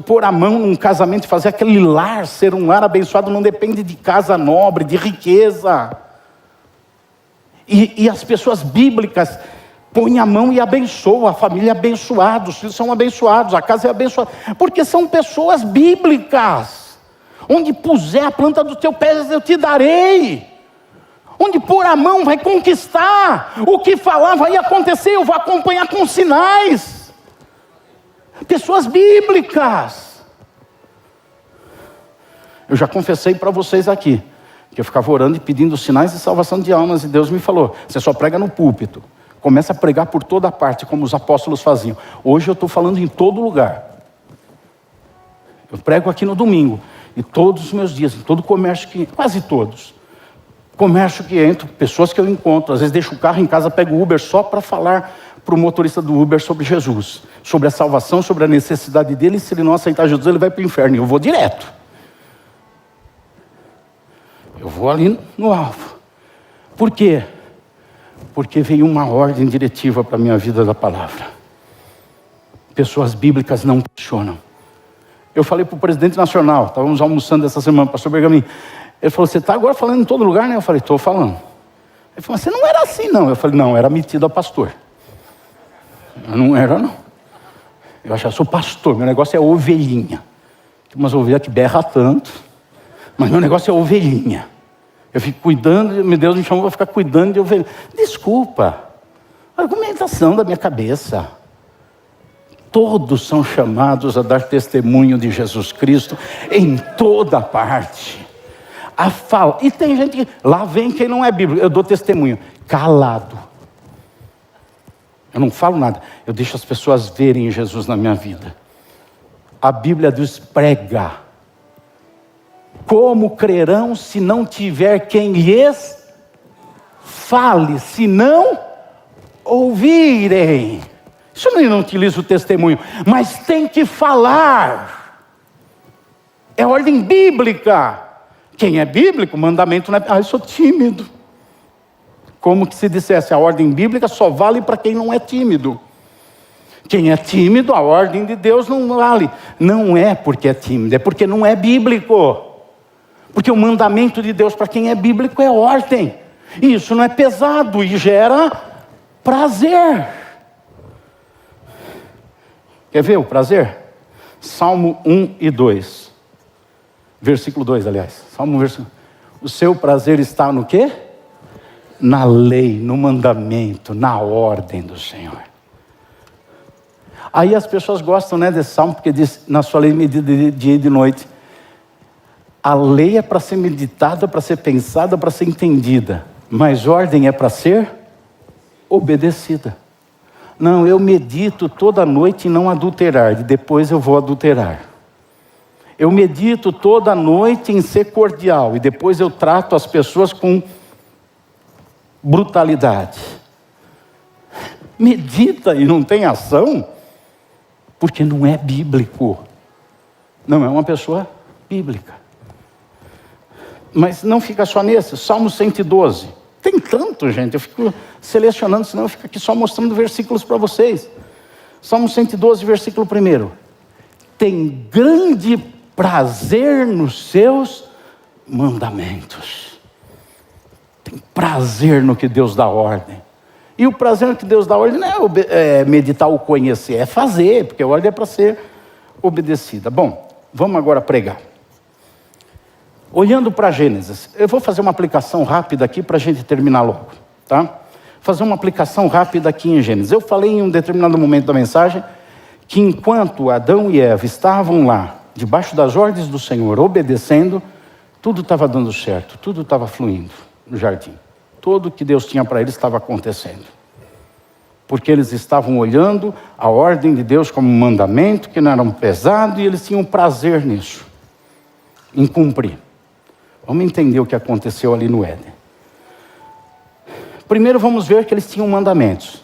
Pôr a mão num casamento e fazer aquele lar ser um lar abençoado não depende de casa nobre, de riqueza. E as pessoas bíblicas põe a mão e abençoa, a família é abençoada, os filhos são abençoados, a casa é abençoada, porque são pessoas bíblicas. Onde puser a planta do teu pé, eu te darei. Onde pôr a mão vai conquistar, o que falar vai acontecer, eu vou acompanhar com sinais. Pessoas bíblicas. Eu já confessei para vocês aqui, que eu ficava orando e pedindo sinais de salvação de almas, e Deus me falou, você só prega no púlpito. Começa a pregar por toda parte, como os apóstolos faziam. Hoje eu estou falando em todo lugar. Eu prego aqui no domingo. E todos os meus dias, em todo comércio que... Quase todos. Comércio que entro, pessoas que eu encontro. Às vezes deixo o carro em casa, pego o Uber só para falar para o motorista do Uber sobre Jesus. Sobre a salvação, sobre a necessidade dele. E se ele não aceitar Jesus, ele vai para o inferno. E eu vou direto. Eu vou ali no alvo. Por quê? Porque veio uma ordem diretiva para a minha vida da palavra. Pessoas bíblicas não questionam. Eu falei para o presidente nacional, estávamos almoçando essa semana, pastor Bergamin. Ele falou, você está agora falando em todo lugar, né? Eu falei, estou falando. Ele falou, você não era assim não. Eu falei, não, era metido a pastor. Eu não era não. Eu achava, sou pastor, meu negócio é ovelhinha. Tem umas ovelhas que berra tanto, mas meu negócio é ovelhinha. Eu fico cuidando, Deus me chamou para ficar cuidando de ovelha. Desculpa, argumentação da minha cabeça. Todos são chamados a dar testemunho de Jesus Cristo em toda parte. E tem gente que, lá vem quem não é bíblico, eu dou testemunho, calado. Eu não falo nada, eu deixo as pessoas verem Jesus na minha vida. A Bíblia diz, prega. Como crerão se não tiver quem lhes... fale, se não ouvirem. Isso não utiliza o testemunho, mas tem que falar. É ordem bíblica. Quem é bíblico, o mandamento não é... eu sou tímido. Como que se dissesse, a ordem bíblica só vale para quem não é tímido. Quem é tímido, a ordem de Deus não vale. Não é porque é tímido, é porque não é bíblico. Porque o mandamento de Deus para quem é bíblico é ordem. E isso não é pesado e gera prazer. Quer ver o prazer? Salmo 1 e 2. Versículo 2, aliás. Salmo versículo. O seu prazer está no quê? Na lei, no mandamento, na ordem do Senhor. Aí as pessoas gostam, né, desse salmo, porque diz, na sua lei medida de dia e de noite. A lei é para ser meditada, para ser pensada, para ser entendida. Mas ordem é para ser obedecida. Não, eu medito toda noite em não adulterar, e depois eu vou adulterar. Eu medito toda noite em ser cordial, e depois eu trato as pessoas com brutalidade. Medita e não tem ação, porque não é bíblico. Não é uma pessoa bíblica. Mas não fica só nesse, Salmo 112. Tem tanto, gente, eu fico selecionando, senão eu fico aqui só mostrando versículos para vocês. Salmo 112, versículo 1. Tem grande prazer nos seus mandamentos. Tem prazer no que Deus dá ordem. E o prazer no que Deus dá ordem não é meditar ou conhecer, é fazer, porque a ordem é para ser obedecida. Bom, vamos agora pregar. Olhando para Gênesis, eu vou fazer uma aplicação rápida aqui para a gente terminar logo, tá? Fazer uma aplicação rápida aqui em Gênesis. Eu falei em um determinado momento da mensagem que enquanto Adão e Eva estavam lá, debaixo das ordens do Senhor, obedecendo, tudo estava dando certo, tudo estava fluindo no jardim. Tudo que Deus tinha para eles estava acontecendo. Porque eles estavam olhando a ordem de Deus como um mandamento, que não era um pesado, e eles tinham prazer nisso, em cumprir. Vamos entender o que aconteceu ali no Éden. Primeiro vamos ver que eles tinham mandamentos.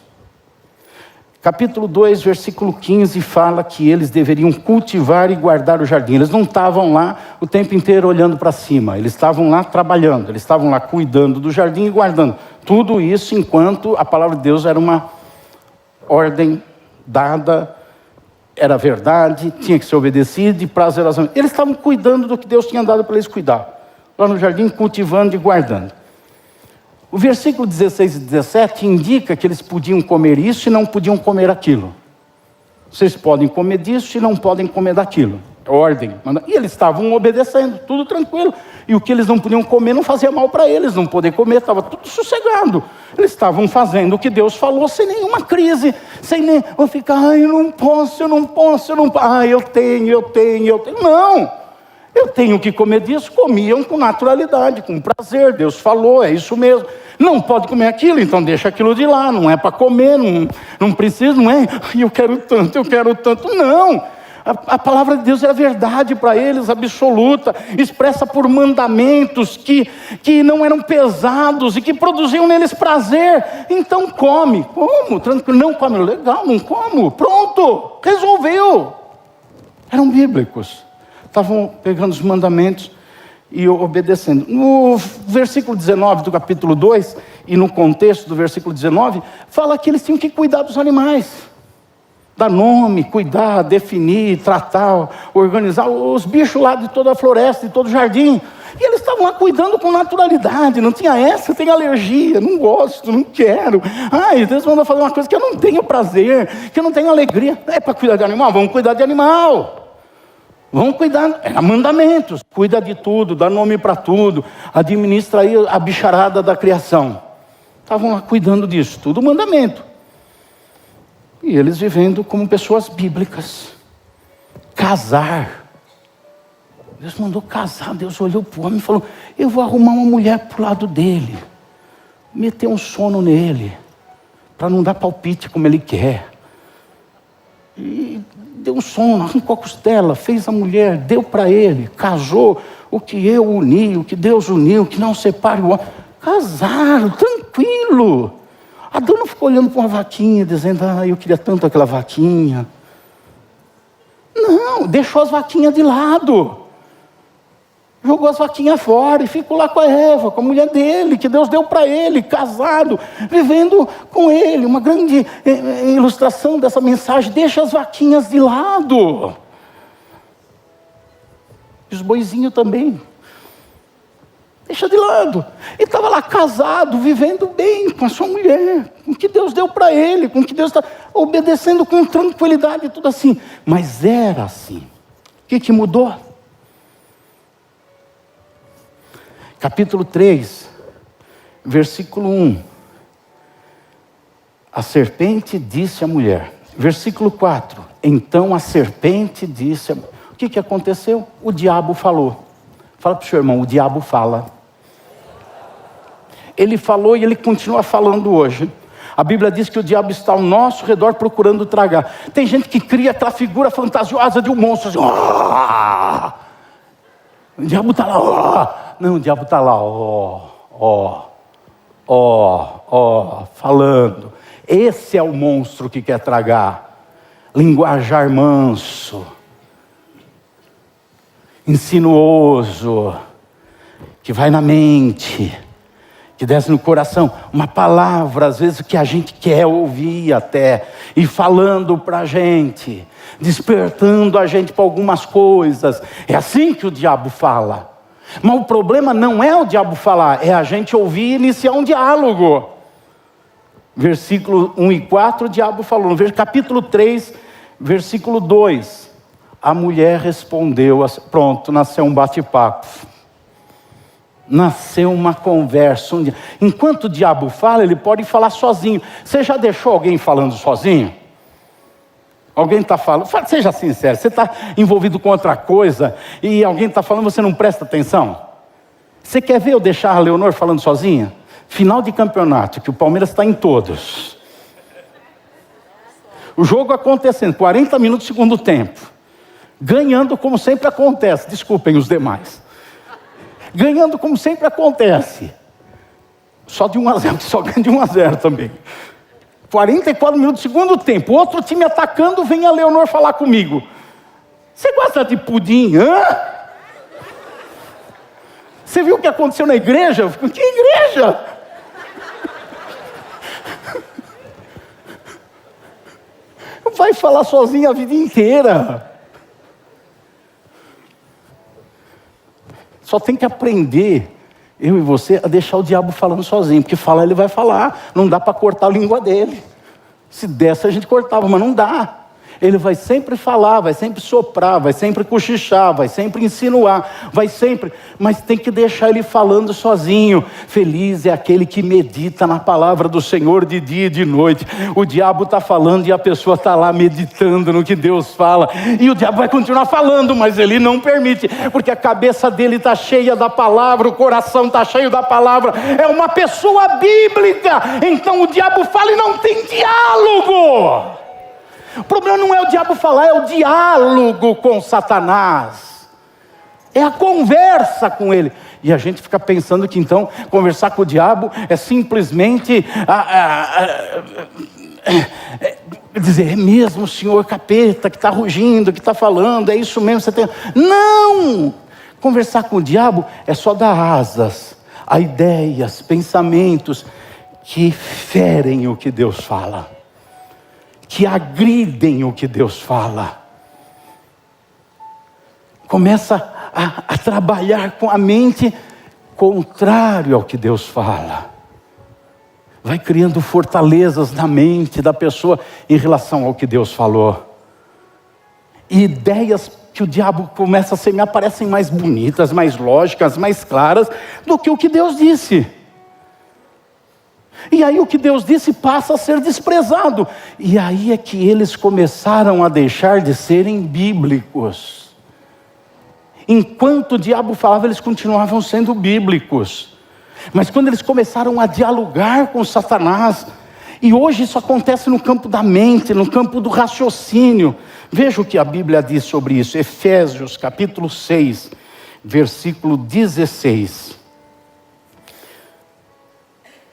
Capítulo 2, versículo 15, fala que eles deveriam cultivar e guardar o jardim. Eles não estavam lá o tempo inteiro olhando para cima. Eles estavam lá trabalhando, eles estavam lá cuidando do jardim e guardando. Tudo isso enquanto a palavra de Deus era uma ordem dada, era verdade, tinha que ser obedecida e prazerosamente. Eles estavam cuidando do que Deus tinha dado para eles cuidar. Lá no jardim, cultivando e guardando. O versículo 16 e 17 indica que eles podiam comer isso e não podiam comer aquilo. Vocês podem comer disso e não podem comer daquilo. Ordem. E eles estavam obedecendo, tudo tranquilo. E o que eles não podiam comer não fazia mal para eles, não poder comer, estava tudo sossegado. Eles estavam fazendo o que Deus falou sem nenhuma crise, sem nem, vou ficar, eu não posso, eu tenho. Não! Eu tenho que comer disso, comiam com naturalidade, com prazer, Deus falou, é isso mesmo. Não pode comer aquilo, então deixa aquilo de lá, não é para comer, não precisa, não é, eu quero tanto, não. A palavra de Deus era verdade para eles, absoluta, expressa por mandamentos que não eram pesados e que produziam neles prazer. Então come, como? Tranquilo, não come, legal, não como, pronto, resolveu. Eram bíblicos. Estavam pegando os mandamentos e obedecendo. No versículo 19 do capítulo 2, e no contexto do versículo 19, fala que eles tinham que cuidar dos animais. Dar nome, cuidar, definir, tratar, organizar os bichos lá de toda a floresta, de todo o jardim. E eles estavam lá cuidando com naturalidade. Não tinha essa, eu tenho alergia, não gosto, não quero. Ai, Deus mandou fazer uma coisa que eu não tenho prazer, que eu não tenho alegria. É para cuidar de animal? Vamos cuidar de animal. Vamos cuidar, mandamentos, cuida de tudo, dá nome para tudo, administra aí a bicharada da criação. Estavam lá cuidando disso, tudo mandamento. E eles vivendo como pessoas bíblicas. Casar. Deus mandou casar, Deus olhou para o homem e falou, eu vou arrumar uma mulher para o lado dele, meter um sono nele, para não dar palpite como ele quer. E deu um sono, arrancou a costela, fez a mulher, deu para ele, casou. O que eu uni, o que Deus uniu, que não separe o homem. Casaram, tranquilo. Adão não ficou olhando para uma vaquinha, dizendo, eu queria tanto aquela vaquinha. Não, deixou as vaquinhas de lado. Jogou as vaquinhas fora e ficou lá com a Eva, com a mulher dele, que Deus deu para ele, casado, vivendo com ele. Uma grande ilustração dessa mensagem, deixa as vaquinhas de lado. E os boizinhos também. Deixa de lado. Ele estava lá casado, vivendo bem com a sua mulher, com o que Deus deu para ele, com o que Deus está obedecendo com tranquilidade e tudo assim. Mas era assim. O que mudou? Capítulo 3, versículo 1. A serpente disse à mulher. Versículo 4. Então a serpente disse... O que aconteceu? O diabo falou. Fala para o seu irmão, o diabo fala. Ele falou e ele continua falando hoje. A Bíblia diz que o diabo está ao nosso redor procurando tragar. Tem gente que cria aquela figura fantasiosa de um monstro. Assim, o diabo está lá. Não, o diabo está lá. Falando. Esse é o monstro que quer tragar. Linguajar manso. Insinuoso. Que vai na mente. Que desce no coração, uma palavra, às vezes, que a gente quer ouvir até, e falando para a gente, despertando a gente para algumas coisas. É assim que o diabo fala. Mas o problema não é o diabo falar, é a gente ouvir e iniciar um diálogo. Versículo 1 e 4, o diabo falou. No capítulo 3, versículo 2, a mulher respondeu, pronto, nasceu um bate-papo. Nasceu uma conversa. Enquanto o diabo fala, ele pode falar sozinho. Você já deixou alguém falando sozinho? Alguém está falando, seja sincero, você está envolvido com outra coisa e alguém está falando, você não presta atenção? Você quer ver eu deixar a Leonor falando sozinha? Final de campeonato, que o Palmeiras está em todos. O jogo acontecendo, 40 minutos do segundo tempo. Ganhando como sempre acontece, desculpem os demais. Ganhando como sempre acontece. Só de 1-0, que só ganha de 1-0 também. 44 minutos do segundo tempo. Outro time atacando, vem a Leonor falar comigo. Você gosta de pudim, hã? Você viu o que aconteceu na igreja? Eu fico, que igreja? Vai falar sozinho a vida inteira. Só tem que aprender, eu e você, a deixar o diabo falando sozinho. Porque falar ele vai falar, não dá para cortar a língua dele. Se desse a gente cortava, mas não dá. Ele vai sempre falar, vai sempre soprar, vai sempre cochichar, vai sempre insinuar, vai sempre... Mas tem que deixar ele falando sozinho. Feliz é aquele que medita na palavra do Senhor de dia e de noite. O diabo está falando e a pessoa está lá meditando no que Deus fala. E o diabo vai continuar falando, mas ele não permite. Porque a cabeça dele está cheia da palavra, o coração está cheio da palavra. É uma pessoa bíblica. Então o diabo fala e não tem diálogo. O problema não é o diabo falar, é o diálogo com Satanás. É a conversa com ele. E a gente fica pensando que então conversar com o diabo é simplesmente dizer, é mesmo o senhor capeta que está rugindo, que está falando, é isso mesmo, você tem... Não! Conversar com o diabo é só dar asas a ideias, pensamentos que ferem o que Deus fala. Que agridem o que Deus fala. Começa a trabalhar com a mente contrário ao que Deus fala. Vai criando fortalezas na mente da pessoa em relação ao que Deus falou. E ideias que o diabo começa a semear parecem mais bonitas, mais lógicas, mais claras do que o que Deus disse. E aí o que Deus disse passa a ser desprezado. E aí é que eles começaram a deixar de serem bíblicos. Enquanto o diabo falava, eles continuavam sendo bíblicos. Mas quando eles começaram a dialogar com Satanás, e hoje isso acontece no campo da mente, no campo do raciocínio. Veja o que a Bíblia diz sobre isso. Efésios capítulo 6, versículo 16.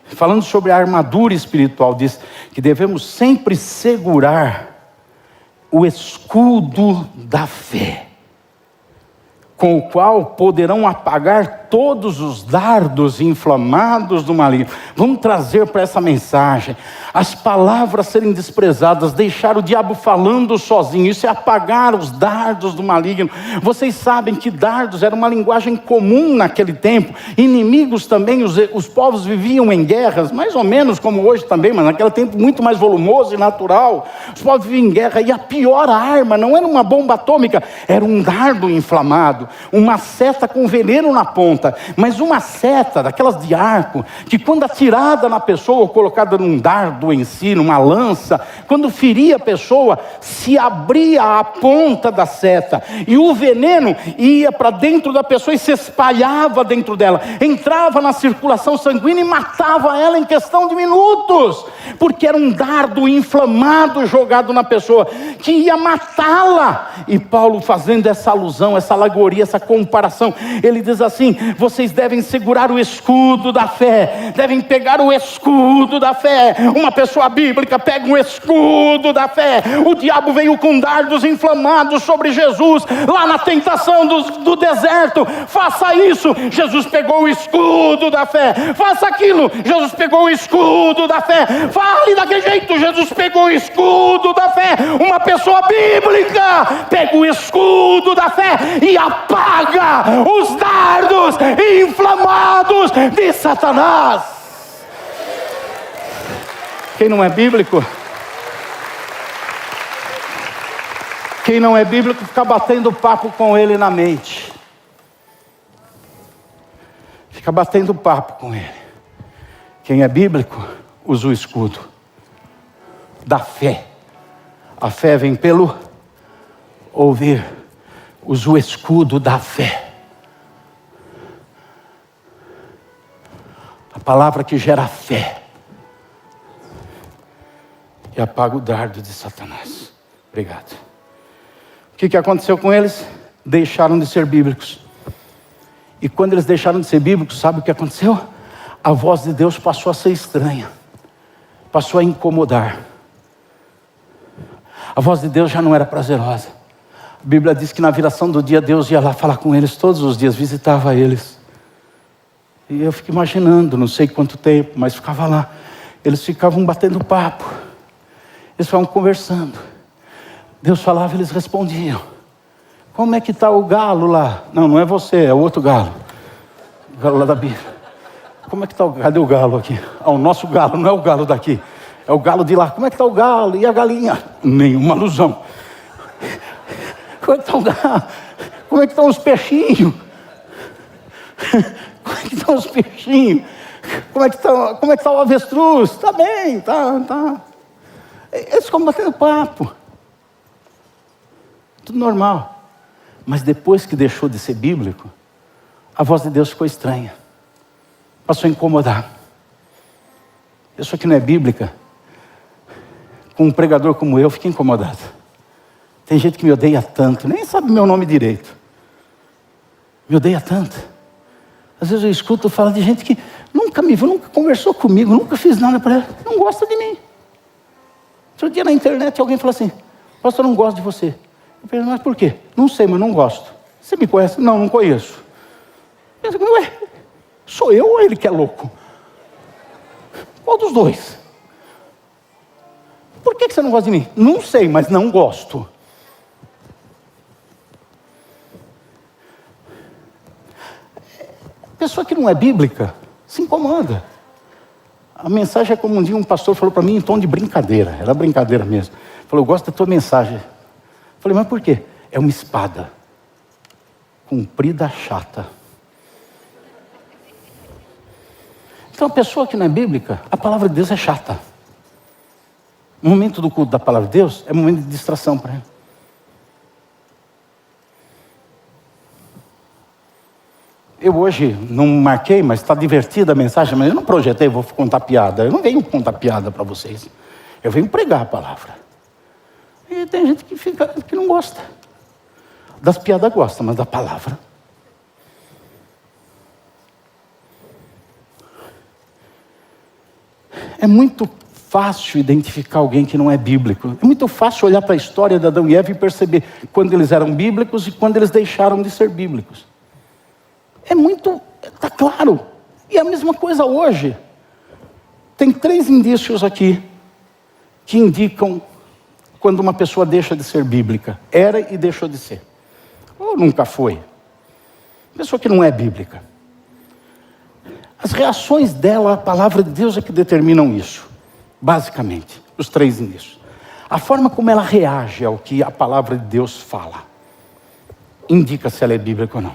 falando sobre a armadura espiritual, diz que devemos sempre segurar o escudo da fé, com o qual poderão apagar todos os dardos inflamados do maligno. Vamos trazer para essa mensagem as palavras serem desprezadas, deixar o diabo falando sozinho, isso é apagar os dardos do maligno. Vocês sabem que dardos era uma linguagem comum naquele tempo, inimigos também, os povos viviam em guerras, mais ou menos como hoje também, mas naquele tempo muito mais volumoso e natural. Os povos viviam em guerra, e a pior arma não era uma bomba atômica, era um dardo inflamado, uma seta com veneno na ponta, mas uma seta daquelas de arco, que quando atirada na pessoa, ou colocada num dardo em si, numa lança, quando feria a pessoa, se abria a ponta da seta, e o veneno ia para dentro da pessoa e se espalhava dentro dela, entrava na circulação sanguínea e matava ela em questão de minutos, porque era um dardo inflamado jogado na pessoa, que ia matá-la. E Paulo, fazendo essa alusão, essa alegoria, essa comparação, ele diz assim: vocês devem segurar o escudo da fé, devem pegar o escudo da fé. Uma pessoa bíblica pega um escudo da fé. O diabo veio com dardos inflamados sobre Jesus, lá na tentação do deserto. Faça isso, Jesus pegou o escudo da fé. Faça aquilo, Jesus pegou o escudo da fé. Fale daquele jeito, Jesus pegou o escudo da fé. Uma pessoa bíblica pega o escudo da fé e apaga os dardos inflamados de Satanás. Quem não é bíblico fica batendo papo com ele na mente, fica batendo papo com ele. Quem é bíblico usa o escudo da fé. A fé vem pelo ouvir. Usa o escudo da fé. A palavra que gera fé e apaga o dardo de Satanás. Obrigado. O que aconteceu com eles? Deixaram de ser bíblicos. E quando eles deixaram de ser bíblicos, sabe o que aconteceu? A voz de Deus passou a ser estranha, passou a incomodar. A voz de Deus já não era prazerosa. A Bíblia diz que na viração do dia Deus ia lá falar com eles todos os dias, visitava eles. E eu fico imaginando, não sei quanto tempo, mas ficava lá. Eles ficavam batendo papo, eles ficavam conversando. Deus falava e eles respondiam. Como é que está o galo lá? Não, não é você, é o outro galo. O galo lá da Bíblia. Como é que está o galo? Cadê o galo aqui? Ah, o nosso galo, não é o galo daqui. É o galo de lá. Como é que está o galo? E a galinha? Nenhuma alusão. Como é que está o galo? Como é que estão os peixinhos? Como é que estão os peixinhos? Como é que está o avestruz? Está bem, tá. Eles ficam batendo papo. Tudo normal. Mas depois que deixou de ser bíblico, a voz de Deus ficou estranha. Passou a incomodar. Pessoa que não é bíblica, com um pregador como eu, fica incomodado. Tem gente que me odeia tanto, nem sabe meu nome direito. Me odeia tanto. Às vezes eu escuto falar de gente que nunca me viu, nunca conversou comigo, nunca fiz nada para ela, não gosta de mim. Outro dia na internet alguém falou assim: pastor, eu não gosto de você. Eu falei: mas por quê? Não sei, mas não gosto. Você me conhece? Não, não conheço. Eu penso: ué, sou eu ou ele que é louco? Qual dos dois? Por que você não gosta de mim? Não sei, mas não gosto. Pessoa que não é bíblica se incomoda. A mensagem é como um dia um pastor falou para mim em tom de brincadeira. Era brincadeira mesmo. Falou: eu gosto da tua mensagem. Falei: mas por quê? É uma espada comprida, chata. Então a pessoa que não é bíblica, a palavra de Deus é chata. O momento do culto da palavra de Deus é um momento de distração para ele. Eu hoje não marquei, mas está divertida a mensagem, mas eu não projetei, vou contar piada. Eu não venho contar piada para vocês. Eu venho pregar a palavra. E tem gente que não gosta. Das piadas gosta, mas da palavra. É muito fácil identificar alguém que não é bíblico. É muito fácil olhar para a história de Adão e Eva e perceber quando eles eram bíblicos e quando eles deixaram de ser bíblicos. Está claro. E a mesma coisa hoje. Tem 3 indícios aqui que indicam quando uma pessoa deixa de ser bíblica. Era e deixou de ser. Ou nunca foi. Pessoa que não é bíblica. As reações dela à palavra de Deus é que determinam isso. Basicamente, os 3 indícios. A forma como ela reage ao que a palavra de Deus fala indica se ela é bíblica ou não.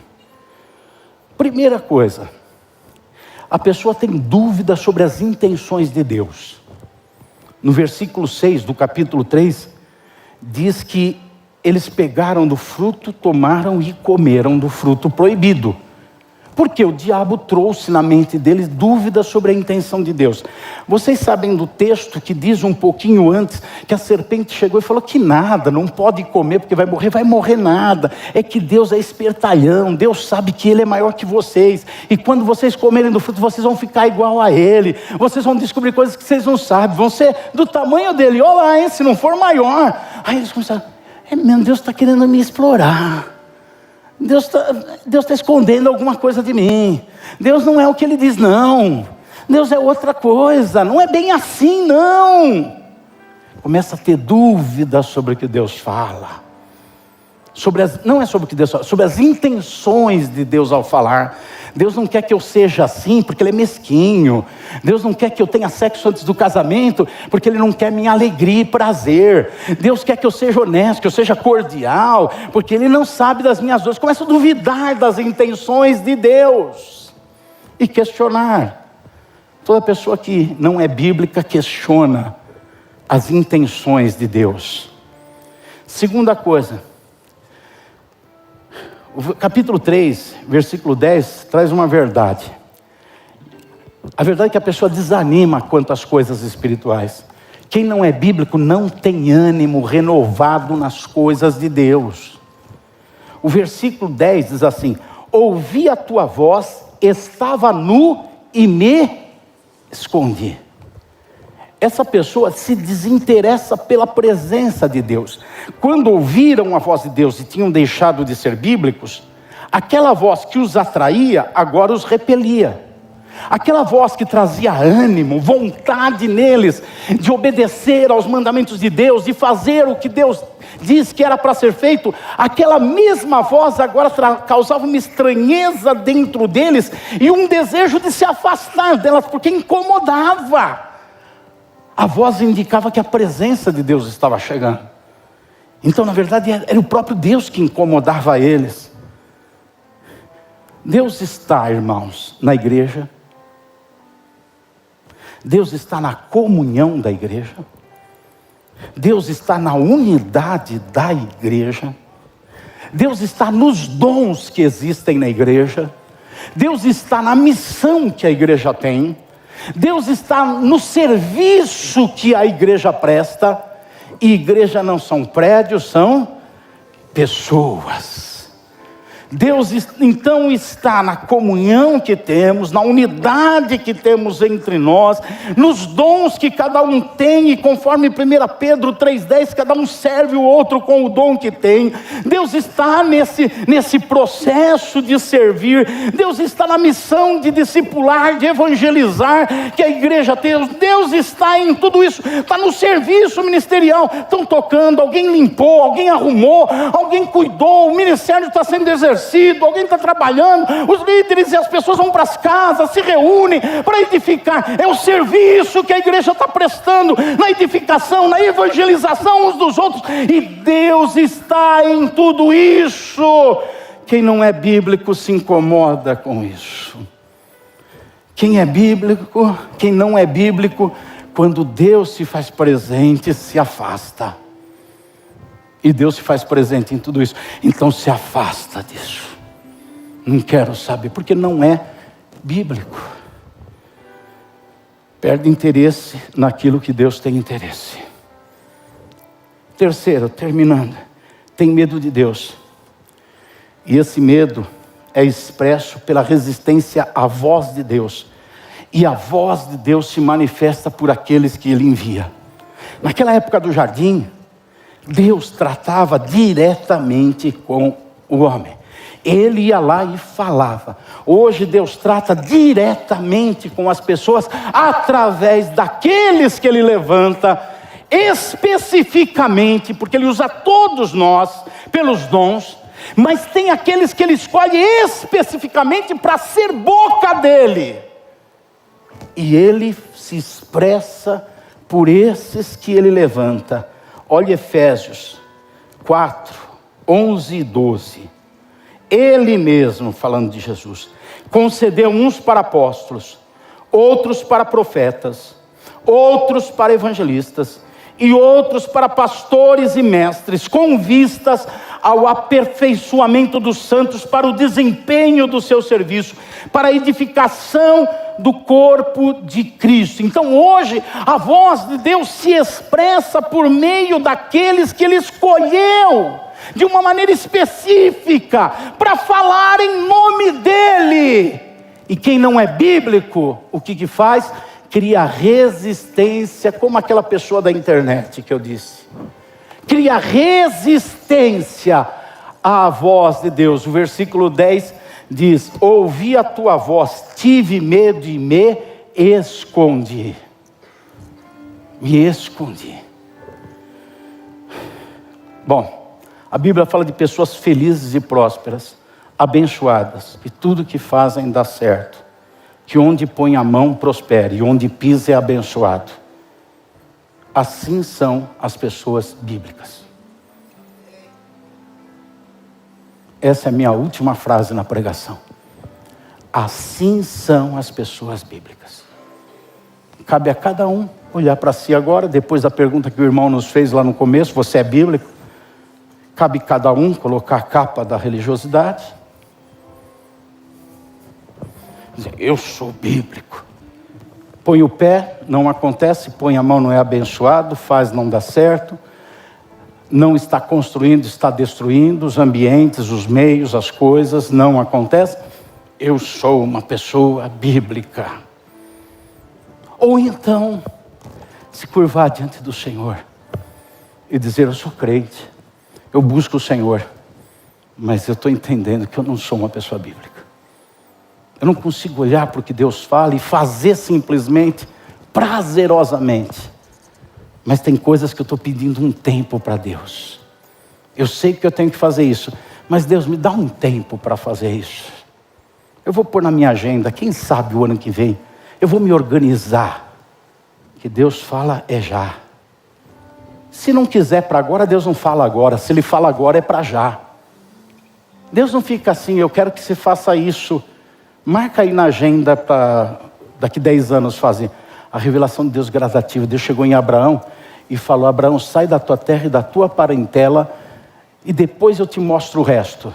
Primeira coisa, a pessoa tem dúvida sobre as intenções de Deus. No versículo 6 do capítulo 3, diz que eles pegaram do fruto, tomaram e comeram do fruto proibido. Porque o diabo trouxe na mente deles dúvidas sobre a intenção de Deus. Vocês sabem do texto que diz um pouquinho antes que a serpente chegou e falou que nada, não pode comer porque vai morrer nada. É que Deus é espertalhão, Deus sabe que Ele é maior que vocês. E quando vocês comerem do fruto, vocês vão ficar igual a Ele. Vocês vão descobrir coisas que vocês não sabem, vão ser do tamanho dele. Olha lá, hein, se não for maior. Aí eles começaram, Deus está querendo me explorar. Deus está escondendo alguma coisa de mim. Deus não é o que Ele diz, não. Deus é outra coisa. Não é bem assim, não. Começa a ter dúvidas sobre o que Deus fala. Não é sobre o que Deus fala, sobre as intenções de Deus ao falar. Deus não quer que eu seja assim porque Ele é mesquinho. Deus não quer que eu tenha sexo antes do casamento porque Ele não quer minha alegria e prazer. Deus quer que eu seja honesto, que eu seja cordial, porque Ele não sabe das minhas dores. Começa a duvidar das intenções de Deus e questionar. Toda pessoa que não é bíblica questiona as intenções de Deus. Segunda coisa, o capítulo 3, versículo 10, traz uma verdade. A verdade é que a pessoa desanima quanto às coisas espirituais. Quem não é bíblico não tem ânimo renovado nas coisas de Deus. O versículo 10 diz assim: ouvi a tua voz, estava nu e me escondi. Essa pessoa se desinteressa pela presença de Deus. Quando ouviram a voz de Deus e tinham deixado de ser bíblicos, aquela voz que os atraía, agora os repelia. Aquela voz que trazia ânimo, vontade neles, de obedecer aos mandamentos de Deus, de fazer o que Deus diz que era para ser feito, aquela mesma voz agora causava uma estranheza dentro deles, e um desejo de se afastar delas, porque incomodava. A voz indicava que a presença de Deus estava chegando. Então, na verdade, era o próprio Deus que incomodava eles. Deus está, irmãos, na igreja. Deus está na comunhão da igreja. Deus está na unidade da igreja. Deus está nos dons que existem na igreja. Deus está na missão que a igreja tem. Deus está no serviço que a igreja presta. E igreja não são prédios, são pessoas. Deus então está na comunhão que temos, na unidade que temos entre nós, nos dons que cada um tem, e conforme 1 Pedro 3,10, cada um serve o outro com o dom que tem. Deus está nesse processo de servir. Deus está na missão de discipular, de evangelizar, que a igreja tem. Deus está em tudo isso, está no serviço ministerial. Estão tocando, alguém limpou, alguém arrumou, alguém cuidou, o ministério está sendo exercido, alguém está trabalhando, os líderes e as pessoas vão para as casas, se reúnem para edificar. É o serviço que a igreja está prestando, na edificação, na evangelização uns dos outros, e Deus está em tudo isso. Quem não é bíblico se incomoda com isso. Quem é bíblico, quem não é bíblico, quando Deus se faz presente, se afasta. E Deus se faz presente em tudo isso, então se afasta disso. Não quero saber, porque não é bíblico. Perde interesse naquilo que Deus tem interesse. Terceiro, terminando, tem medo de Deus. E esse medo é expresso pela resistência à voz de Deus. e a voz de Deus se manifesta por aqueles que Ele envia. Naquela época do jardim, Deus tratava diretamente com o homem. Ele ia lá e falava. Hoje Deus trata diretamente com as pessoas através daqueles que Ele levanta especificamente, porque Ele usa todos nós pelos dons, mas tem aqueles que Ele escolhe especificamente para ser boca dEle. E Ele se expressa por esses que Ele levanta. Olha Efésios 4, 11 e 12. Ele mesmo, falando de Jesus, concedeu uns para apóstolos, outros para profetas, outros para evangelistas, e outros para pastores e mestres, com vistas ao aperfeiçoamento dos santos, para o desempenho do seu serviço, para a edificação do corpo de Cristo. Então hoje a voz de Deus se expressa por meio daqueles que Ele escolheu, de uma maneira específica, para falar em nome dEle. E quem não é bíblico, o que faz? Cria resistência, como aquela pessoa da internet que eu disse. Cria resistência à voz de Deus. O versículo 10 diz: ouvi a tua voz, tive medo e me escondi. Me escondi. Bom, a Bíblia fala de pessoas felizes e prósperas, abençoadas, que tudo que fazem dá certo, que onde põe a mão prospere, e onde pisa é abençoado. Assim são as pessoas bíblicas. Essa é a minha última frase na pregação. Assim são as pessoas bíblicas. Cabe a cada um olhar para si agora, depois da pergunta que o irmão nos fez lá no começo: você é bíblico? Cabe a cada um colocar a capa da religiosidade. Dizer, eu sou bíblico. Põe o pé, não acontece. Põe a mão, não é abençoado. Faz, não dá certo. Não está construindo, está destruindo os ambientes, os meios, as coisas. Não acontece. Eu sou uma pessoa bíblica. Ou então, se curvar diante do Senhor e dizer: eu sou crente, eu busco o Senhor, mas eu estou entendendo que eu não sou uma pessoa bíblica. Eu não consigo olhar para o que Deus fala e fazer simplesmente, prazerosamente. Mas tem coisas que eu estou pedindo um tempo para Deus. Eu sei que eu tenho que fazer isso, mas Deus, me dá um tempo para fazer isso. Eu vou pôr na minha agenda, quem sabe o ano que vem, eu vou me organizar. Que Deus fala é já. Se não quiser para agora, Deus não fala agora. Se Ele fala agora, é para já. Deus não fica assim: eu quero que você faça isso. Marca aí na agenda para daqui 10 anos fazer. A revelação de Deus gradativa. Deus chegou em Abraão e falou: Abraão, sai da tua terra e da tua parentela, e depois eu te mostro o resto.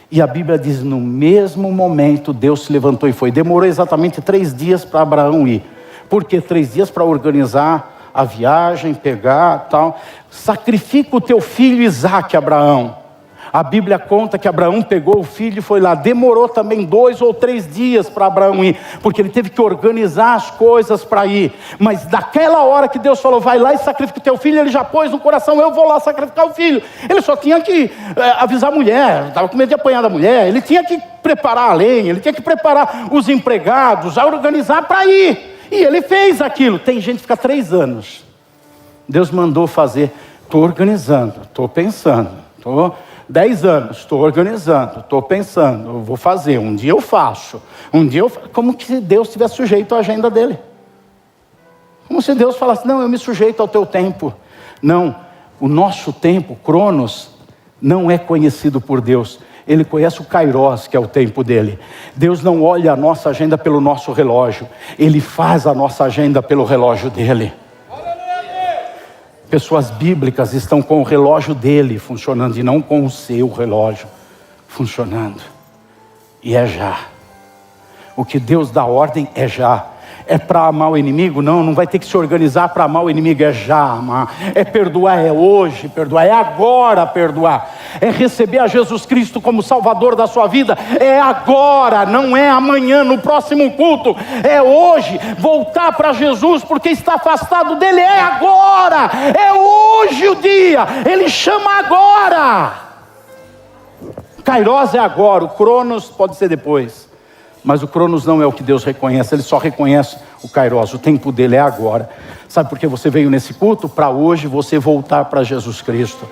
E a Bíblia diz: no mesmo momento Deus se levantou e foi. Demorou exatamente 3 dias para Abraão ir. Por que 3 dias? Para organizar a viagem, pegar tal. Sacrifica o teu filho Isaque, Abraão. A Bíblia conta que Abraão pegou o filho e foi lá. Demorou também 2 ou 3 dias para Abraão ir, porque ele teve que organizar as coisas para ir. Mas daquela hora que Deus falou: vai lá e sacrifica o teu filho, ele já pôs no coração: eu vou lá sacrificar o filho. Ele só tinha que avisar a mulher, estava com medo de apanhar da mulher. Ele tinha que preparar a lenha, ele tinha que preparar os empregados, a organizar para ir. E ele fez aquilo. Tem gente que fica 3 anos. Deus mandou fazer: estou organizando, estou pensando, estou 10 anos, estou organizando, estou pensando, eu vou fazer, um dia eu faço, como se Deus estivesse sujeito à agenda dele. Como se Deus falasse: não, eu me sujeito ao teu tempo. Não, o nosso tempo, Cronos, não é conhecido por Deus. Ele conhece o Kairos, que é o tempo dele. Deus não olha a nossa agenda pelo nosso relógio, Ele faz a nossa agenda pelo relógio dele. Pessoas bíblicas estão com o relógio dele funcionando e não com o seu relógio funcionando. E é já. O que Deus dá ordem é já. é para amar o inimigo? Não, não vai ter que se organizar para amar o inimigo, é já amar, é perdoar, é hoje perdoar, é agora perdoar, é receber a Jesus Cristo como Salvador da sua vida, é agora, não é amanhã, no próximo culto, é hoje, voltar para Jesus, porque está afastado dele, é agora, é hoje o dia, ele chama agora. Kairos é agora, o Cronos pode ser depois. Mas o Cronos não é o que Deus reconhece, Ele só reconhece o Kairos, o tempo dele é agora. Sabe por que você veio nesse culto? Para hoje você voltar para Jesus Cristo.